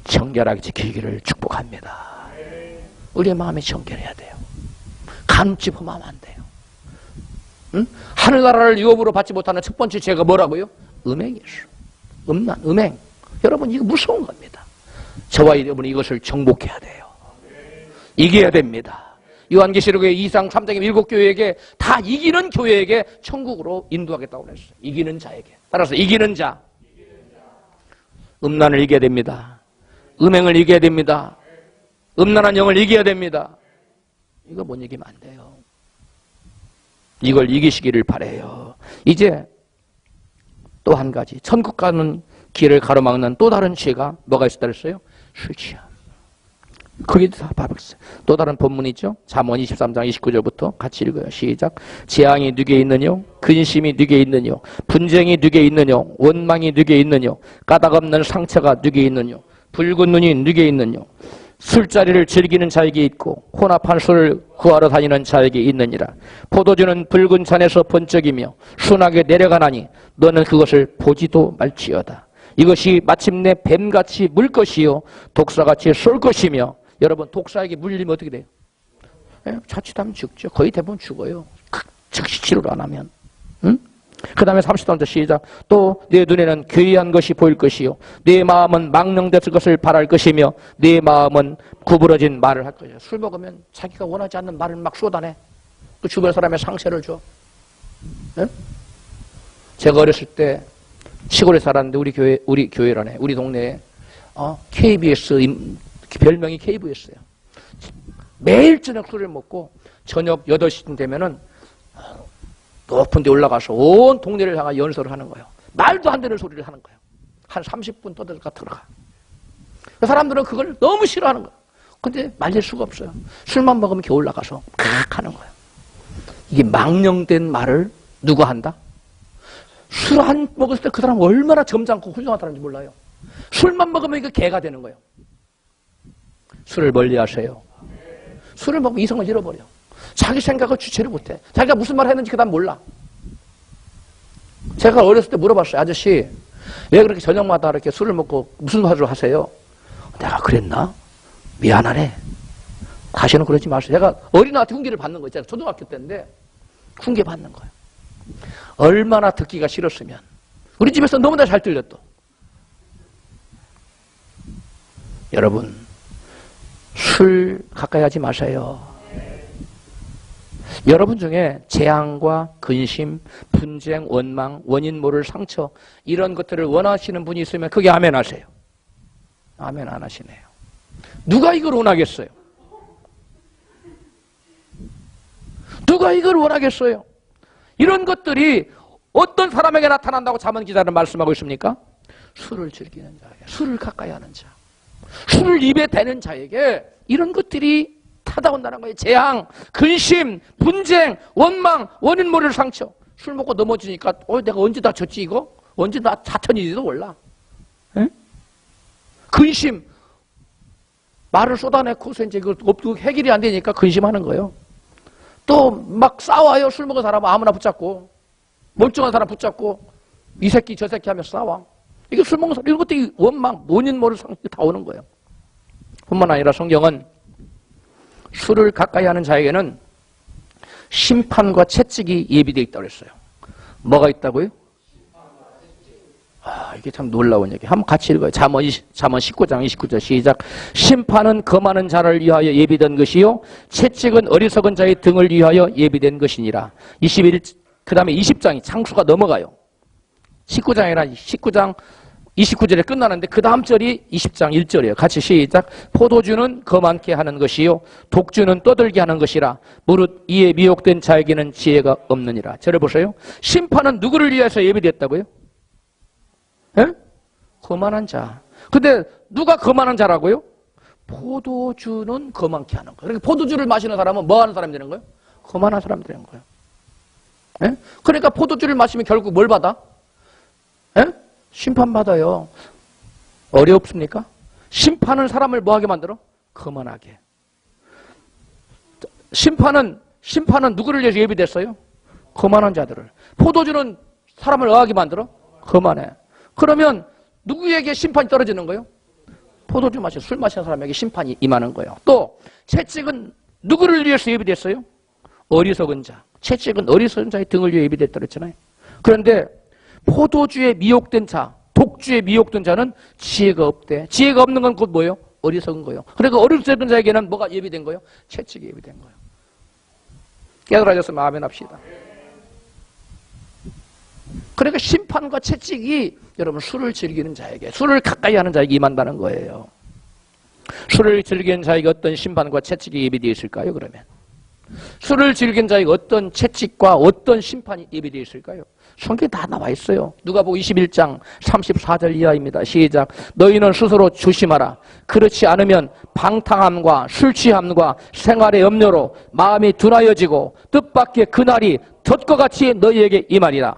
정결하게 지키기를 축복합니다. 우리의 마음이 정결해야 돼요. 간음죄 범하면 안 돼요. 응? 하늘나라를 유업으로 받지 못하는 첫 번째 죄가 뭐라고요? 음행이었어. 음란, 음행. 여러분, 이거 무서운 겁니다. 저와 여러분이 이것을 정복해야 돼요. 이겨야 됩니다. 요한계시록의 2장 3장의 7교회에게 다 이기는 교회에게 천국으로 인도하겠다고 그랬어요. 이기는 자에게. 따라서 이기는 자. 음란을 이겨야 됩니다. 음행을 이겨야 됩니다. 음란한 영을 이겨야 됩니다. 이거 못 이기면 안 돼요. 이걸 이기시기를 바라요. 이제 또 한 가지, 천국 가는 길을 가로막는 또 다른 죄가 뭐가 있었다 그랬어요? 술 취함. 그게 다 봐봤어요. 또 다른 본문이죠. 잠언 23장 29절부터 같이 읽어요. 시작. 재앙이 누게 있느뇨? 근심이 누게 있느뇨? 분쟁이 누게 있느뇨? 원망이 누게 있느뇨? 까닭없는 상처가 누게 있느뇨? 붉은 눈이 누게 있느뇨? 술자리를 즐기는 자에게 있고 혼합한 술을 구하러 다니는 자에게 있느니라. 포도주는 붉은 잔에서 번쩍이며 순하게 내려가나니 너는 그것을 보지도 말지어다. 이것이 마침내 뱀같이 물 것이요 독사같이 쏠 것이며. 여러분, 독사에게 물리면 어떻게 돼요? 자칫하면 죽죠. 거의 대부분 죽어요. 즉시 치료를 안 하면. 응? 그 다음에 30절부터 시작. 또 내 눈에는 괴이한 것이 보일 것이요 내 마음은 망령됐을 것을 바랄 것이며 내 마음은 구부러진 말을 할 것이요. 술 먹으면 자기가 원하지 않는 말을 막 쏟아내. 그 주변 사람의 상처를 줘. 응? 제가 어렸을 때 시골에 살았는데 우리 교회라네. 우리 동네에 KBS 별명이 KBS예요. 매일 저녁 술을 먹고 저녁 8시쯤 되면은 높은 데 올라가서 온 동네를 향해 연설을 하는 거예요. 말도 안 되는 소리를 하는 거예요. 한 30분 떠들다가 들어가. 그 사람들은 그걸 너무 싫어하는 거예요. 근데 말릴 수가 없어요. 술만 먹으면 겨우 올라가서 칵 하는 거예요. 이게 망령된 말을 누가 한다? 술 한 먹었을 때 그 사람 얼마나 점잖고 훌륭하다는지 몰라요. 술만 먹으면 이거 개가 되는 거예요. 술을 멀리 하세요. 술을 먹으면 이성을 잃어버려. 자기 생각을 주체를 못해. 자기가 무슨 말을 했는지 그 다음 몰라. 제가 어렸을 때 물어봤어요. 아저씨, 왜 그렇게 저녁마다 이렇게 술을 먹고 무슨 말을 하세요? 내가 그랬나? 미안하네. 다시는 그러지 마세요. 제가 어린아이한테 훈계를 받는 거 있잖아요. 초등학교 때인데 훈계 받는 거예요. 얼마나 듣기가 싫었으면. 우리 집에서 너무나 잘 들려 또. 여러분, 술 가까이 하지 마세요. 여러분 중에 재앙과 근심, 분쟁, 원망, 원인 모를 상처 이런 것들을 원하시는 분이 있으면 그게 아멘 하세요. 아멘 안 하시네요. 누가 이걸 원하겠어요? 누가 이걸 원하겠어요? 이런 것들이 어떤 사람에게 나타난다고 잠언 기자는 말씀하고 있습니까? 술을 즐기는 자에게, 술을 가까이 하는 자, 술을 입에 대는 자에게 이런 것들이 타다온다는 거예요. 재앙, 근심, 분쟁, 원망, 원인 모를 상처. 술 먹고 넘어지니까 내가 언제 다쳤지 이거? 언제 나 다쳤는지도 몰라. 에? 근심, 말을 쏟아내고서 이제 그 해결이 안 되니까 근심하는 거예요. 또 막 싸워요. 술 먹은 사람은 아무나 붙잡고, 멀쩡한 사람 붙잡고 이 새끼 저 새끼 하면서 싸워. 이게 술 먹은 사람, 이런 것들이 원망, 원인 모를 상처 다 오는 거예요. 뿐만 아니라 성경은 술을 가까이 하는 자에게는 심판과 채찍이 예비되어 있다고 했어요. 뭐가 있다고요? 이게 참 놀라운 얘기. 한번 같이 읽어요. 잠언 19장 29절 시작. 심판은 금하는 자를 위하여 예비된 것이요 채찍은 어리석은 자의 등을 위하여 예비된 것이니라. 21, 그 다음에 20장이 장수가 넘어가요. 19장이라 19장 29절에 끝나는데 그 다음 절이 20장 1절이에요. 같이 시작. 포도주는 거만케 하는 것이요 독주는 떠들게 하는 것이라. 무릇 이에 미혹된 자에게는 지혜가 없느니라. 저를 보세요. 심판은 누구를 위해서 예비됐다고요? 예? 거만한 자. 근데 누가 거만한 자라고요? 포도주는 거만케 하는 거예요. 그러니까 포도주를 마시는 사람은 뭐 하는 사람이 되는 거예요? 거만한 사람이 되는 거예요. 예? 그러니까 포도주를 마시면 결국 뭘 받아? 예? 심판받아요. 어렵습니까? 심판은 사람을 뭐하게 만들어? 거만하게. 심판은 누구를 위해서 예비됐어요? 거만한 자들을. 포도주는 사람을 어하게 만들어? 거만해. 그러면 누구에게 심판이 떨어지는 거예요? 포도주 마시는, 술 마시는 사람에게 심판이 임하는 거예요. 또 채찍은 누구를 위해서 예비됐어요? 어리석은 자. 채찍은 어리석은 자의 등을 위해 예비됐다고 했잖아요. 그런데 포도주에 미혹된 자, 독주에 미혹된 자는 지혜가 없대. 지혜가 없는 건 곧 뭐예요? 어리석은 거예요. 그러니까 어리석은 자에게는 뭐가 예비된 거예요? 채찍이 예비된 거예요. 깨달아졌으면 아멘 합시다. 그러니까 심판과 채찍이 여러분 술을 즐기는 자에게, 술을 가까이 하는 자에게 임한다는 거예요. 술을 즐기는 자에게 어떤 심판과 채찍이 예비되어 있을까요? 그러면 술을 즐긴 자에게 어떤 채찍과 어떤 심판이 예비되어 있을까요? 성경에 다 나와 있어요. 누가복음 21장 34절 이하입니다. 시작. 너희는 스스로 조심하라. 그렇지 않으면 방탕함과 술 취함과 생활의 염려로 마음이 둔하여지고 뜻밖의 그날이 덫과 같이 너희에게 임하리라.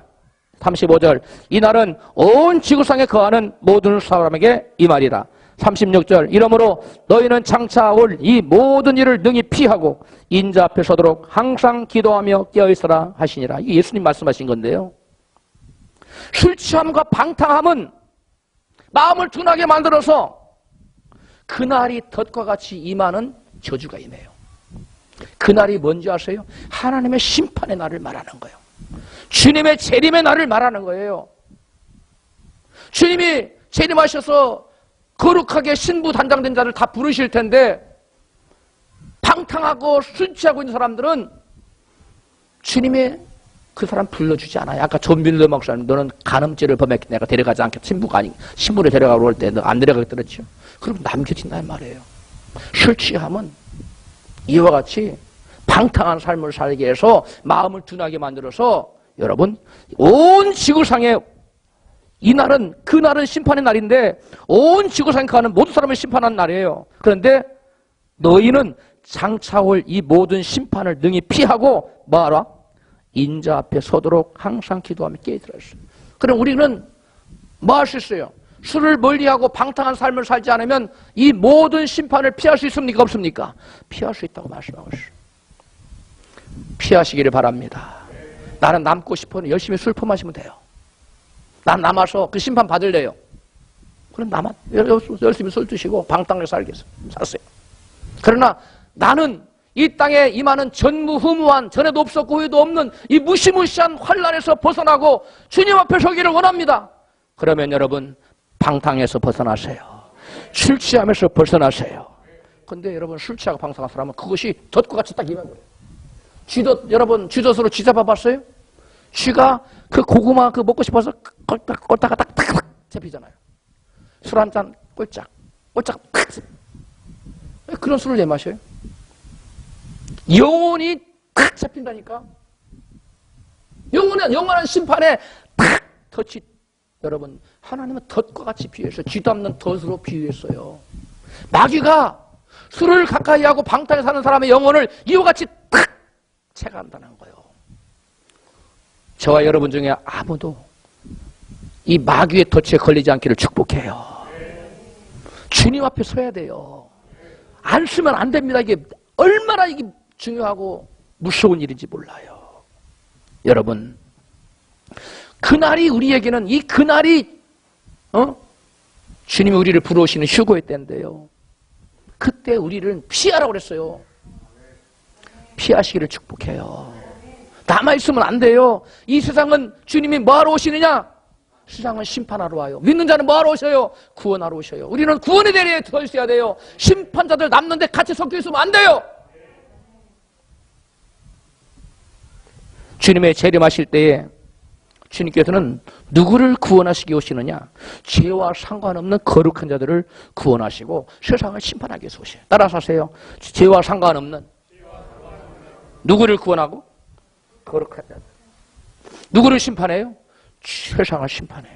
35절. 이날은 온 지구상에 거하는 모든 사람에게 임하리라. 36절. 이러므로 너희는 장차 올 이 모든 일을 능히 피하고 인자 앞에 서도록 항상 기도하며 깨어있으라 하시니라. 이게 예수님 말씀하신 건데요. 술 취함과 방탕함은 마음을 둔하게 만들어서 그날이 덫과 같이 임하는 저주가 임해요. 그날이 뭔지 아세요? 하나님의 심판의 날을 말하는 거예요. 주님의 재림의 날을 말하는 거예요. 주님이 재림하셔서 거룩하게 신부 단장된 자를 다 부르실 텐데 방탕하고 술 취하고 있는 사람들은 주님의 그 사람 불러주지 않아요. 아까 존 밀러 목사님, 너는 간음죄를 범했기 내가 데려가지 않겠다. 신부를 데려가고 올 때 너 안 데려가겠다 그랬죠. 그럼 남겨진단 말이에요. 술 취함은 이와 같이 방탕한 삶을 살게 해서 마음을 둔하게 만들어서 여러분 온 지구상에 이날은 그날은 심판의 날인데 온 지구상에 가는 모든 사람을 심판하는 날이에요. 그런데 너희는 장차 올 이 모든 심판을 능히 피하고 뭐하라? 인자 앞에 서도록 항상 기도하며 깨어들었어요. 그럼 우리는 뭐 할 수 있어요? 술을 멀리하고 방탕한 삶을 살지 않으면 이 모든 심판을 피할 수 있습니까? 없습니까? 피할 수 있다고 말씀하고 있어요. 피하시기를 바랍니다. 나는 남고 싶어는 열심히 술 퍼마시면 돼요. 난 남아서 그 심판 받을래요. 그럼 열심히 술 드시고 방탕하게 살았어요. 그러나 나는 이 땅에 임하는 전무후무한, 전에도 없었고 후에도 없는 이 무시무시한 환난에서 벗어나고 주님 앞에 서기를 원합니다. 그러면 여러분 방탕에서 벗어나세요. 술 취하면서 벗어나세요. 근데 여러분 술 취하고 방탕한 사람은 그것이 덫과 같이 딱 임하는 거예요. 쥐덫, 여러분 쥐덫으로 쥐 잡아봤어요? 쥐가 그 고구마 그 먹고 싶어서 꼴다가 딱 잡히잖아요. 술 한 잔 꼴짝 탁. 그런 술을 왜 마셔요? 영혼이 탁 잡힌다니까. 영원한 심판에 탁 덫이, 여러분 하나님은 덫과 같이 비유했어요. 쥐도 없는 덫으로 비유했어요. 마귀가 술을 가까이 하고 방탕에 사는 사람의 영혼을 이와 같이 탁 채간다는 거예요. 저와 여러분 중에 아무도 이 마귀의 덫에 걸리지 않기를 축복해요. 주님 앞에 서야 돼요. 안 쓰면 안 됩니다. 이게 얼마나 이게 중요하고 무서운 일인지 몰라요. 여러분, 그날이 우리에게는 이 그날이 주님이 우리를 부르시는 휴거의 때인데요. 그때 우리를 피하라고 그랬어요. 피하시기를 축복해요. 남아있으면 안 돼요. 이 세상은 주님이 뭐하러 오시느냐? 세상은 심판하러 와요. 믿는 자는 뭐하러 오셔요? 구원하러 오셔요. 우리는 구원의 자리에 서 있어야 돼요. 심판자들 남는데 같이 섞여 있으면 안 돼요. 주님의 재림하실 때에 주님께서는 누구를 구원하시기 오시느냐? 죄와 상관없는 거룩한 자들을 구원하시고 세상을 심판하기 위해서 오셔요. 따라서 하세요. 죄와 상관없는 누구를 구원하고? 거룩한 자들. 누구를 심판해요? 세상을 심판해요.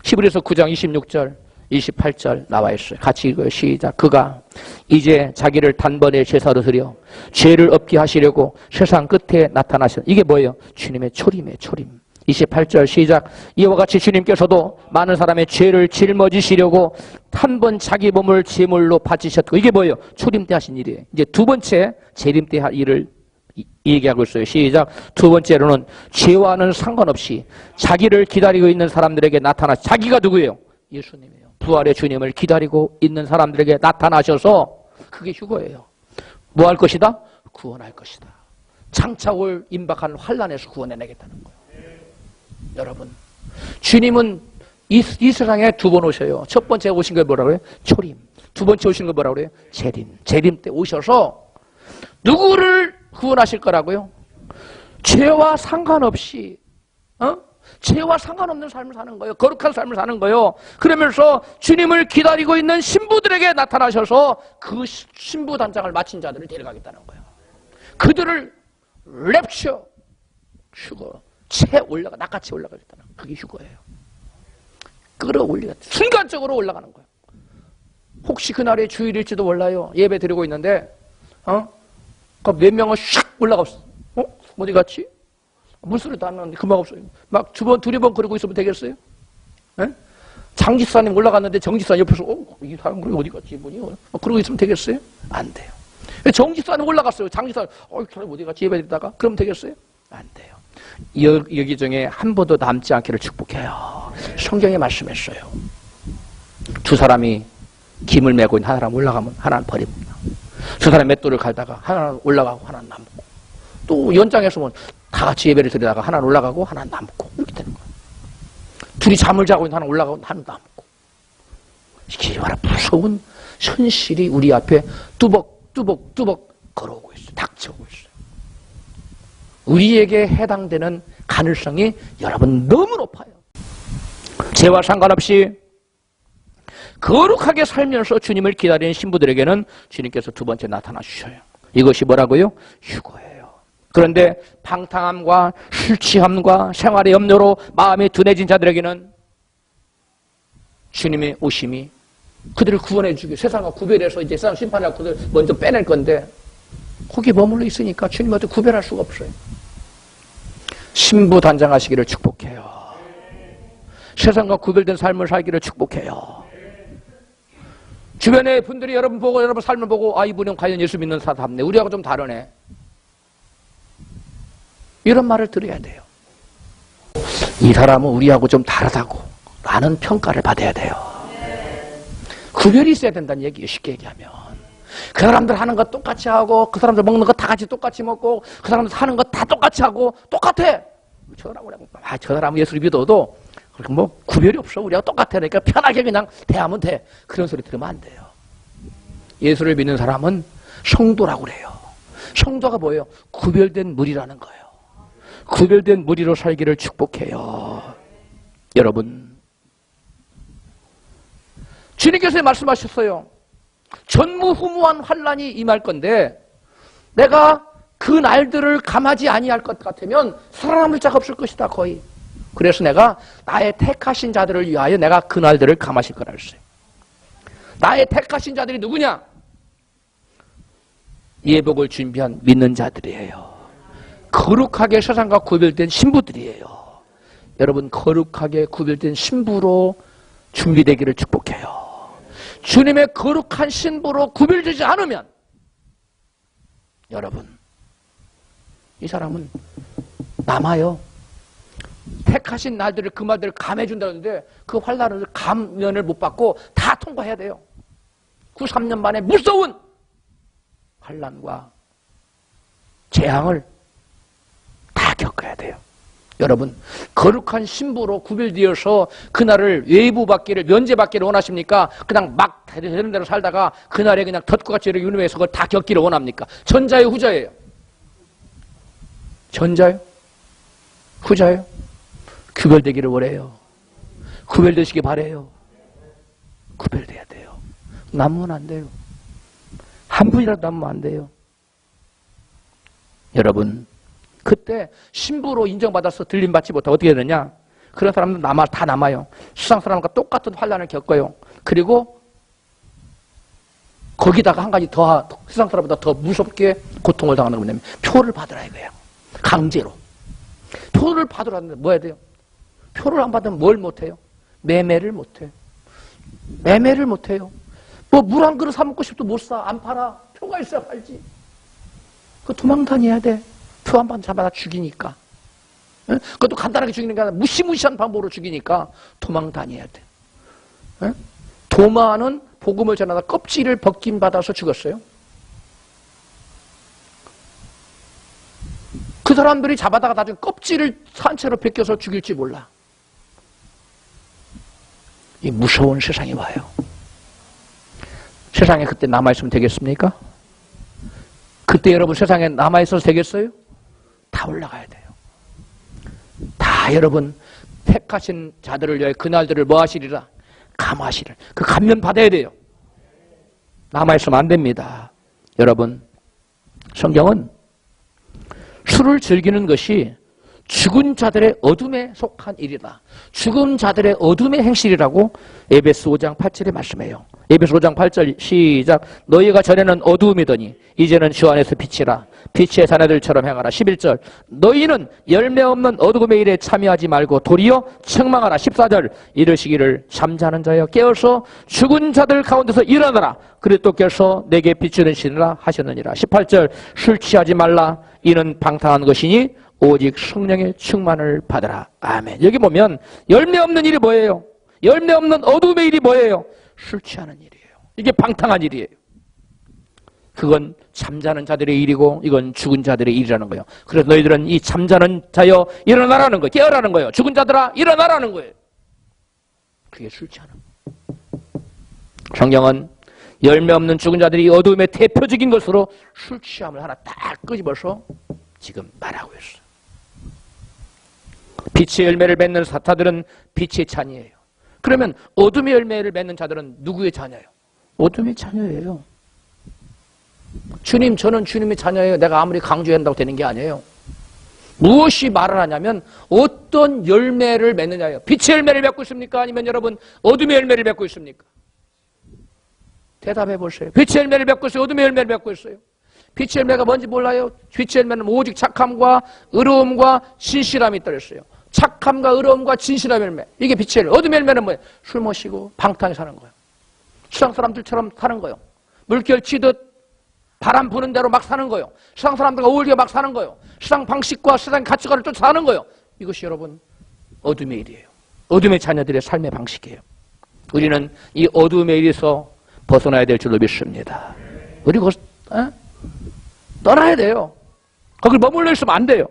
히브리서 9장 26절 28절 나와 있어요. 같이 읽어요. 시작. 그가 이제 자기를 단번에 제사로 드려 죄를 없게 하시려고 세상 끝에 나타나신, 이게 뭐예요? 주님의 초림이에요. 초림. 28절 시작. 이와 같이 주님께서도 많은 사람의 죄를 짊어지시려고 한 번 자기 몸을 제물로 바치셨고, 이게 뭐예요? 초림 때 하신 일이에요. 이제 두 번째 재림 때 할 일을 얘기하고 있어요. 시작. 두 번째로는 죄와는 상관없이 자기를 기다리고 있는 사람들에게 나타나, 자기가 누구예요? 예수님이에요. 부활의 주님을 기다리고 있는 사람들에게 나타나셔서, 그게 휴거예요. 뭐 할 것이다? 구원할 것이다. 장차 올 임박한 환난에서 구원해내겠다는 거예요. 여러분, 주님은 이 세상에 두 번 오셔요. 첫 번째 오신 걸 뭐라고 해요? 초림. 두 번째 오신 걸 뭐라고 해요? 재림. 재림 때 오셔서 누구를 구원하실 거라고요? 죄와 상관없이, 죄와 상관없는 삶을 사는 거예요. 거룩한 삶을 사는 거예요. 그러면서 주님을 기다리고 있는 신부들에게 나타나셔서 그 신부 단장을 마친 자들을 데려가겠다는 거예요. 그들을 랩처, 휴거, 낚아채 올라가겠다는 거예요. 그게 휴거예요. 끌어올리겠다. 순간적으로 올라가는 거예요. 혹시 그날의 주일일지도 몰라요. 예배 드리고 있는데, 그 몇 명은 샥 올라갔어. 어디 갔지? 물소리도 안 나는데 금방 없어요. 막 두리번 그러고 있으면 되겠어요? 에? 장 집사님 올라갔는데 정 집사님 옆에서 이 사람 어디 갔지? 뭐니? 그러고 있으면 되겠어요? 안 돼요. 정 집사님 올라갔어요. 장 집사님 이 사람 어디 갔지? 예배 드리다가 그러면 되겠어요? 안 돼요. 여기 중에 한 번도 남지 않기를 축복해요. 성경에 말씀했어요. 두 사람이 김을 메고 있는 한 사람 올라가면 하나는 버립니다. 두 사람이 맷돌을 갈다가 하나는 올라가고 하나는 남고, 또 연장해서 보면 다 같이 예배를 드리다가 하나는 올라가고 하나는 남고, 이렇게 되는 거예요. 둘이 잠을 자고 있는 하나는 올라가고 하나는 남고. 이게 얼마나 무서운 현실이 우리 앞에 뚜벅뚜벅 걸어오고 있어요. 닥쳐오고 있어요. 우리에게 해당되는 가능성이 여러분 너무 높아요. 죄와 상관없이 거룩하게 살면서 주님을 기다리는 신부들에게는 주님께서 두 번째 나타나 주셔요. 이것이 뭐라고요? 휴거예요. 그런데 방탕함과 술 취함과 생활의 염려로 마음이 둔해진 자들에게는 주님의 오심이 그들을 구원해 주기, 세상과 구별해서 이제 세상 심판하고 그들 먼저 빼낼 건데, 거기 머물러 있으니까 주님한테 구별할 수가 없어요. 신부 단장하시기를 축복해요. 세상과 구별된 삶을 살기를 축복해요. 주변의 분들이 여러분 보고 여러분 삶을 보고 아 이분은 과연 예수 믿는 사람네. 우리하고 좀 다르네. 이런 말을 들어야 돼요. 이 사람은 우리하고 좀 다르다고 라는 평가를 받아야 돼요. 구별이 있어야 된다는 얘기예요. 쉽게 얘기하면. 그 사람들 하는 거 똑같이 하고 그 사람들 먹는 거 다 같이 똑같이 먹고 그 사람들 하는 거 다 똑같이 하고 똑같아. 저 사람은 예수를 믿어도 뭐 구별이 없어. 우리하고 똑같아. 그러니까 편하게 그냥 대하면 돼. 그런 소리 들으면 안 돼요. 예수를 믿는 사람은 성도라고 그래요. 성도가 뭐예요? 구별된 무리라는 거예요. 구별된 무리로 살기를 축복해요. 여러분, 주님께서 말씀하셨어요. 전무후무한 환난이 임할 건데 내가 그 날들을 감하지 아니할 것 같으면 살아남을 자가 없을 것이다. 거의. 그래서 내가 나의 택하신 자들을 위하여 내가 그 날들을 감하실 거라 했어요. 나의 택하신 자들이 누구냐? 예복을 준비한 믿는 자들이에요. 거룩하게 세상과 구별된 신부들이에요. 여러분, 거룩하게 구별된 신부로 준비되기를 축복해요. 주님의 거룩한 신부로 구별되지 않으면 여러분, 이 사람은 남아요. 택하신 날들을 그 말들을 감해준다는데 그 환난을 감면을 못 받고 다 통과해야 돼요. 93년 만에 무서운 환난과 재앙을 다 겪어야 돼요. 여러분, 거룩한 신부로 구별되어서 그날을 외부받기를 면제받기를 원하십니까? 그냥 막 되는 대로 살다가 그날에 그냥 덫과 찌를 유념해서 그걸 다 겪기를 원합니까? 전자예요, 후자예요? 전자요? 후자요? 구별되기를 원해요. 구별되시기 바래요. 구별돼야 돼요. 남으면 안 돼요. 한 분이라도 남으면 안 돼요. 여러분, 그때 신부로 인정받아서 들림받지 못하고 어떻게 되느냐? 그런 사람들 다 남아요. 세상 사람과 똑같은 환난을 겪어요. 그리고 거기다가 한 가지 더 세상 사람보다 더 무섭게 고통을 당하는 게 뭐냐면 표를 받으라 이거예요. 강제로. 표를 받으라는데 뭐 해야 돼요? 표를 안 받으면 뭘 못해요? 매매를 못해. 매매를 못해요. 뭐 물 한 그릇 사 먹고 싶도 못 사. 안 팔아. 표가 있어야 팔지. 그 도망 다녀야 돼. 표 한 번 잡아다 죽이니까. 에? 그것도 간단하게 죽이는 게 아니라 무시무시한 방법으로 죽이니까 도망 다녀야 돼. 에? 도마는 복음을 전하다 껍질을 벗김 받아서 죽었어요. 그 사람들이 잡아다가 나중에 껍질을 산채로 벗겨서 죽일지 몰라. 이 무서운 세상이 와요. 세상에 그때 남아있으면 되겠습니까? 그때 여러분 세상에 남아있어도 되겠어요? 다 올라가야 돼요. 다 여러분 택하신 자들을 위해 그날들을 뭐 하시리라? 감하시리라. 그 감면 받아야 돼요. 남아있으면 안 됩니다. 여러분, 성경은 술을 즐기는 것이 죽은 자들의 어둠에 속한 일이다. 죽은 자들의 어둠의 행실이라고 에베소 5장 8절에 말씀해요. 에베소 5장 8절 시작. 너희가 전에는 어두움이더니 이제는 주 안에서 빛이라. 빛의 사내들처럼 행하라. 11절. 너희는 열매 없는 어두움의 일에 참여하지 말고 도리어 책망하라. 14절. 이르시기를 잠자는 자여 깨어서 죽은 자들 가운데서 일어나라. 그리스도 께서 내게 비추는 신이라 하셨느니라. 18절. 술 취하지 말라. 이는 방탕한 것이니 오직 성령의 충만을 받으라. 아멘. 여기 보면 열매 없는 일이 뭐예요? 열매 없는 어둠의 일이 뭐예요? 술 취하는 일이에요. 이게 방탕한 일이에요. 그건 잠자는 자들의 일이고 이건 죽은 자들의 일이라는 거예요. 그래서 너희들은 이 잠자는 자여 일어나라는 거예요. 깨어라는 거예요. 죽은 자들아 일어나라는 거예요. 그게 술 취하는 거예요. 성경은 열매 없는 죽은 자들이 어둠의 대표적인 것으로 술 취함을 하나 딱 끄집어서 지금 말하고 있어요. 빛의 열매를 맺는 사자들은 빛의 자녀예요. 그러면 어둠의 열매를 맺는 자들은 누구의 자녀예요? 어둠의 자녀예요. 주님, 저는 주님의 자녀예요. 내가 아무리 강조한다고 되는 게 아니에요. 무엇이 말을 하냐면 어떤 열매를 맺느냐예요. 빛의 열매를 맺고 있습니까? 아니면 여러분 어둠의 열매를 맺고 있습니까? 대답해 보세요. 빛의 열매를 맺고 있어요? 어둠의 열매를 맺고 있어요? 빛의 열매가 뭔지 몰라요? 빛의 열매는 오직 착함과 의로움과 진실함이 떨어졌어요. 착함과 의로움과 진실함의 열매. 이게 빛의 열매. 어둠의 열매는 뭐예요? 술 마시고 방탕히 사는 거예요. 세상 사람들처럼 사는 거예요. 물결 치듯 바람 부는 대로 막 사는 거예요. 세상 사람들과 어울려 막 사는 거예요. 세상 방식과 세상 가치관을 쫓아 사는 거예요. 이것이 여러분 어둠의 일이에요. 어둠의 자녀들의 삶의 방식이에요. 우리는 이 어둠의 일에서 벗어나야 될 줄로 믿습니다. 우리 떠나야 돼요. 거길 머물러 있으면 안 돼요.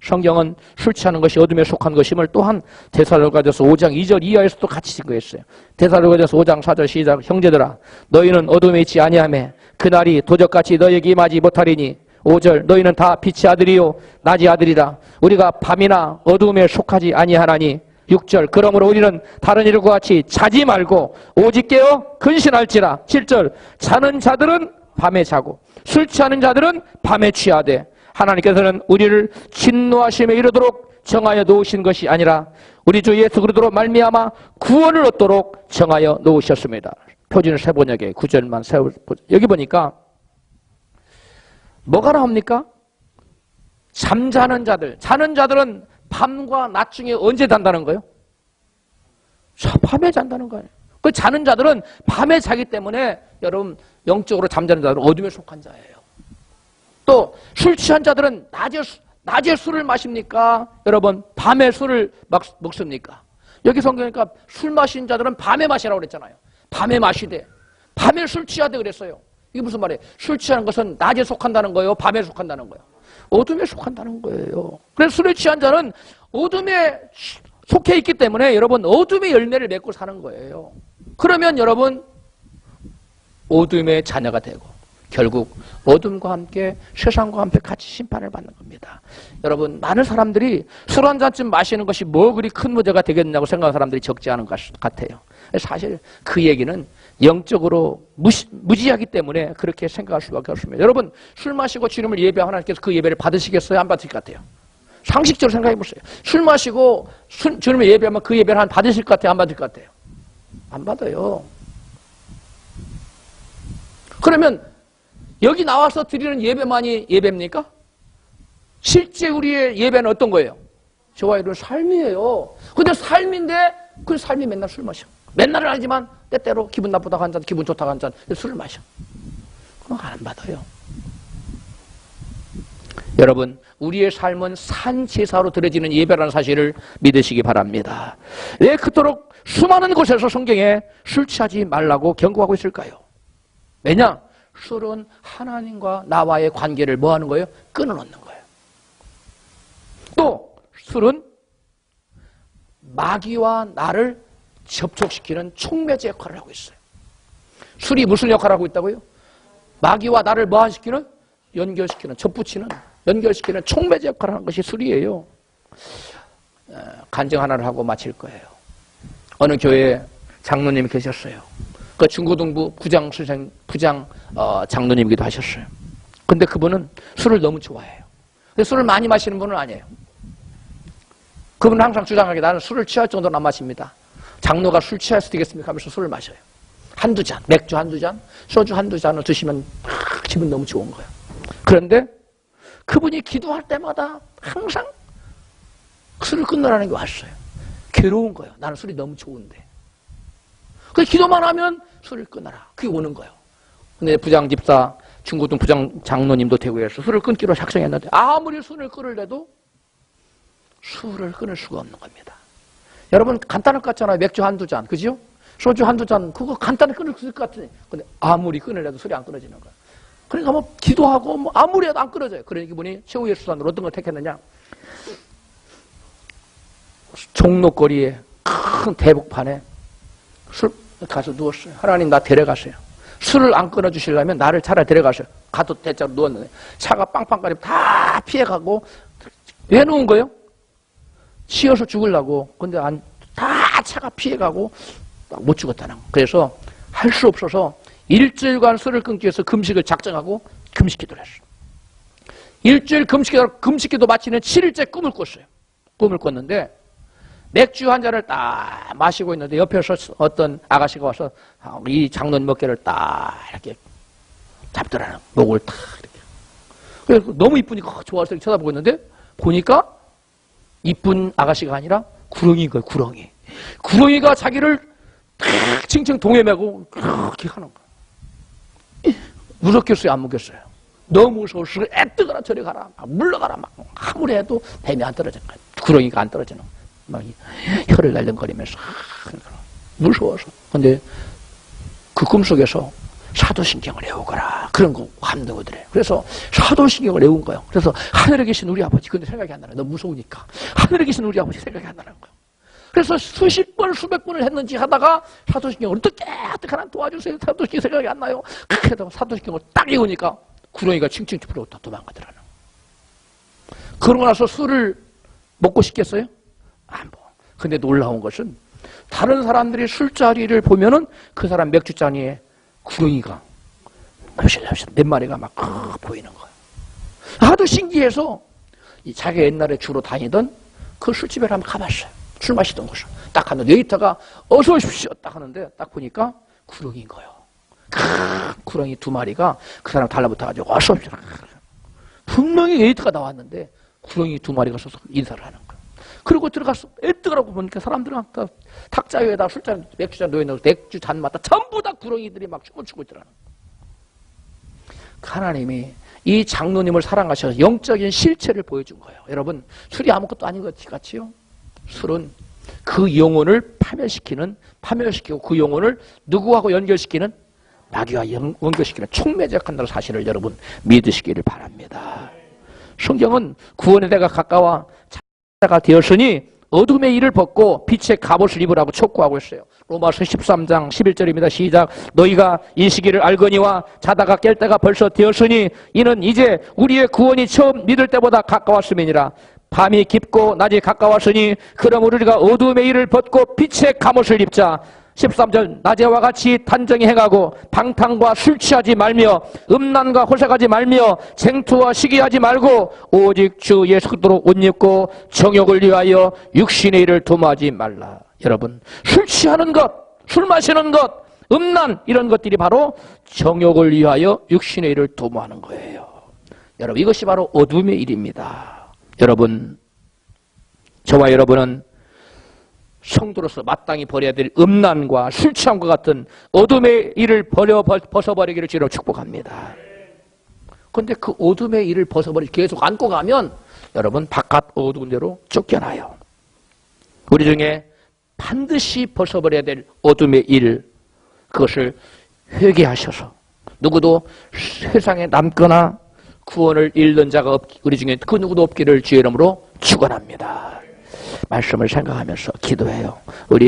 성경은 술 취하는 것이 어둠에 속한 것임을 또한 데살로니가전서 5장 2절 이하에서도 같이 증거했어요. 데살로니가전서 5장 4절 시작. 형제들아 너희는 어둠에 있지 아니하며 그날이 도적같이 너희에게 임하지 못하리니 5절 너희는 다 빛의 아들이요 낮의 아들이라 우리가 밤이나 어둠에 속하지 아니하나니 6절 그러므로 우리는 다른 일과 같이 자지 말고 오직 깨어 근신할지라 7절 자는 자들은 밤에 자고 술 취하는 자들은 밤에 취하되 하나님께서는 우리를 진노하심에 이르도록 정하여 놓으신 것이 아니라 우리 주 예수 그리스도로 말미암아 구원을 얻도록 정하여 놓으셨습니다. 표준 세번역에 9절만 세워 여기 보니까 뭐가 나옵니까? 잠자는 자들. 자는 자들은 밤과 낮 중에 언제 잔다는 거예요? 밤에 잔다는 거예요. 그 자는 자들은 밤에 자기 때문에 여러분 영적으로 잠자는 자들은 어둠에 속한 자예요. 또 술 취한 자들은 낮에 술을 마십니까? 여러분 밤에 술을 먹습니까? 여기 성경이니까 술 마신 자들은 밤에 마시라고 그랬잖아요. 밤에 마시되 밤에 술 취하되 그랬어요. 이게 무슨 말이에요? 술 취하는 것은 낮에 속한다는 거예요? 밤에 속한다는 거예요? 어둠에 속한다는 거예요. 그래서 술에 취한 자는 어둠에 속해 있기 때문에 여러분 어둠의 열매를 맺고 사는 거예요. 그러면 여러분 어둠의 자녀가 되고 결국 어둠과 함께 세상과 함께 같이 심판을 받는 겁니다. 여러분 많은 사람들이 술 한 잔쯤 마시는 것이 뭐 그리 큰 문제가 되겠냐고 생각하는 사람들이 적지 않은 것 같아요. 사실 그 얘기는 영적으로 무지하기 때문에 그렇게 생각할 수밖에 없습니다. 여러분 술 마시고 주님을 예배하면 하나님께서 그 예배를 받으시겠어요? 안 받으실 것 같아요? 상식적으로 생각해 보세요. 술 마시고 주님을 예배하면 그 예배를 받으실 것 같아요? 안 받을 것 같아요? 안 받아요. 그러면 여기 나와서 드리는 예배만이 예배입니까? 실제 우리의 예배는 어떤 거예요? 저와 이런 삶이에요. 근데 삶인데 그 삶이 맨날 술 마셔. 맨날은 아니지만 때때로 기분 나쁘다고 한 잔, 기분 좋다고 한 잔 술을 마셔. 그럼 안 받아요. 여러분 우리의 삶은 산제사로 드려지는 예배라는 사실을 믿으시기 바랍니다. 왜 그토록 수많은 곳에서 성경에 술 취하지 말라고 경고하고 있을까요? 왜냐? 술은 하나님과 나와의 관계를 뭐 하는 거예요? 끊어놓는 거예요. 또 술은 마귀와 나를 접촉시키는 촉매제 역할을 하고 있어요. 술이 무슨 역할을 하고 있다고요? 마귀와 나를 뭐 시키는? 연결시키는, 접붙이는, 연결시키는 촉매제 역할을 하는 것이 술이에요. 간증 하나를 하고 마칠 거예요. 어느 교회에 장로님이 계셨어요. 그 중고등부 부장 장로님이기도 하셨어요. 근데 그분은 술을 너무 좋아해요. 근데 술을 많이 마시는 분은 아니에요. 그분은 항상 주장하게 나는 술을 취할 정도는 안 마십니다. 장로가 술 취할 수도 있겠습니까? 하면서 술을 마셔요. 한두 잔, 맥주 한두 잔, 소주 한두 잔을 드시면 기분 너무 좋은 거예요. 그런데 그분이 기도할 때마다 항상 술을 끊으라는 게 왔어요. 괴로운 거예요. 나는 술이 너무 좋은데. 그 기도만 하면 술을 끊어라. 그게 오는 거예요. 근데 부장 집사, 중고등 부장 장로님도 대구에서 술을 끊기로 작정했는데 아무리 술을 끊으려도 술을 끊을 수가 없는 겁니다. 여러분 간단할 것 같잖아요. 맥주 한두 잔, 그죠? 소주 한두 잔, 그거 간단히 끊을 수 있을 것 같으니. 근데 아무리 끊으려도 술이 안 끊어지는 거예요. 그러니까 뭐 기도하고 뭐 아무리 해도 안 끊어져요. 그러니까 이분이 최후의 수단으로 어떤 걸 택했느냐? 종로거리에 큰 대복판에 술 가서 누웠어요. 하나님 나 데려가세요. 술을 안 끊어주시려면 나를 차라리 데려가세요. 가도 대자로 누웠는데 차가 빵빵거리면 다 피해가고 왜 누운 거예요? 치여서 죽으려고. 근데 다 차가 피해가고 못 죽었다는 거예요. 그래서 할 수 없어서 일주일간 술을 끊기 위해서 금식을 작정하고 금식기도를 했어요. 일주일 금식기도 마치는 7일째 꿈을 꿨어요. 꿈을 꿨는데 맥주 한 잔을 딱 마시고 있는데 옆에서 어떤 아가씨가 와서 이 장로님 어깨를 딱 이렇게 잡더라는 목을 딱 이렇게 그래서 너무 이쁘니까 좋아서 쳐다보고 있는데 보니까 이쁜 아가씨가 아니라 구렁이인 거예요. 구렁이. 구렁이가 자기를 탁 칭칭 동여매고 그렇게 하는 거예요. 무섭겠어요? 안 무섭겠어요? 너무 무서워서 뜨거라 저리 가라 막 물러가라 막 아무리 해도 뱀이 안 떨어지는 거예요. 구렁이가 안 떨어지는 거예요. 막 혀를 날름거리면서 무서워서. 근데 그 꿈속에서 사도신경을 외우거라 그런 거 감동이더래요. 그래서 사도신경을 외운 거예요. 그래서 하늘에 계신 우리 아버지, 근데 생각이 안 나요. 너무 무서우니까 하늘에 계신 우리 아버지 생각이 안 나는 거예요. 그래서 수십 번 수백 번을 했는지 하다가 사도신경을 어떻게 하나 도와주세요. 사도신경 생각이 안 나요. 그렇게 하다가 사도신경을 딱 외우니까 구렁이가 칭칭 풀어 도망가더라는. 그러고 나서 술을 먹고 싶겠어요? 안 먹어. 근데 놀라운 것은 다른 사람들이 술자리를 보면은 그 사람 맥주잔에 구렁이가 몇 마리가 막 보이는 거예요. 하도 신기해서 자기 옛날에 주로 다니던 그 술집에 한번 가봤어요. 술 마시던 곳을. 딱 하는데 웨이터가 어서 오십시오 딱 하는데 딱 보니까 구렁이인 거예요. 구렁이 2마리가 그 사람 달라붙어가지고 어서 오십시오. 분명히 웨이터가 나왔는데 구렁이 2마리가 서서 인사를 하는 거예요. 그리고 들어가서 뜨거라고 보니까 사람들은 다 탁자 위에다 술잔, 맥주잔 놓여있는 맥주잔마다 전부 다 구렁이들이 막 춤을 추고 있더라는 거예요. 하나님이 이 장로님을 사랑하셔서 영적인 실체를 보여준 거예요. 여러분, 술이 아무것도 아닌 것 같지요? 술은 그 영혼을 파멸시키고 그 영혼을 누구하고 연결시키는 마귀와 연결시키는 촉매적한다는 사실을 여러분 믿으시기를 바랍니다. 성경은 구원의 때가 가까워 자가 되었으니 어둠의 일을 벗고 빛의 갑옷을 입으라고 촉구하고 있어요. 로마서 13장 11절입니다. 시작. 너희가 이 시기를 알거니와 자다가 깰 때가 벌써 되었으니 이는 이제 우리의 구원이 처음 믿을 때보다 가까웠음이니라. 밤이 깊고 낮이 가까웠으니 그럼 우리가 어둠의 일을 벗고 빛의 갑옷을 입자. 13절 낮에와 같이 단정히 행하고 방탕과 술 취하지 말며 음란과 호색하지 말며 쟁투와 시기하지 말고 오직 주 예수 그리스도로 옷 입고 정욕을 위하여 육신의 일을 도모하지 말라. 여러분, 술 취하는 것, 술 마시는 것, 음란 이런 것들이 바로 정욕을 위하여 육신의 일을 도모하는 거예요. 여러분, 이것이 바로 어둠의 일입니다. 여러분, 저와 여러분은 성도로서 마땅히 버려야 될 음란과 술 취함과 같은 어둠의 일을 벗어버리기를 주로 축복합니다. 그런데 그 어둠의 일을 벗어버리기 계속 안고 가면 여러분 바깥 어두운 데로 쫓겨나요. 우리 중에 반드시 벗어버려야 될 어둠의 일, 그것을 회개하셔서 누구도 세상에 남거나 구원을 잃는 자가 우리 중에 그 누구도 없기를 주의 이름으로 축원합니다. 말씀을 생각하면서 기도해요. 우리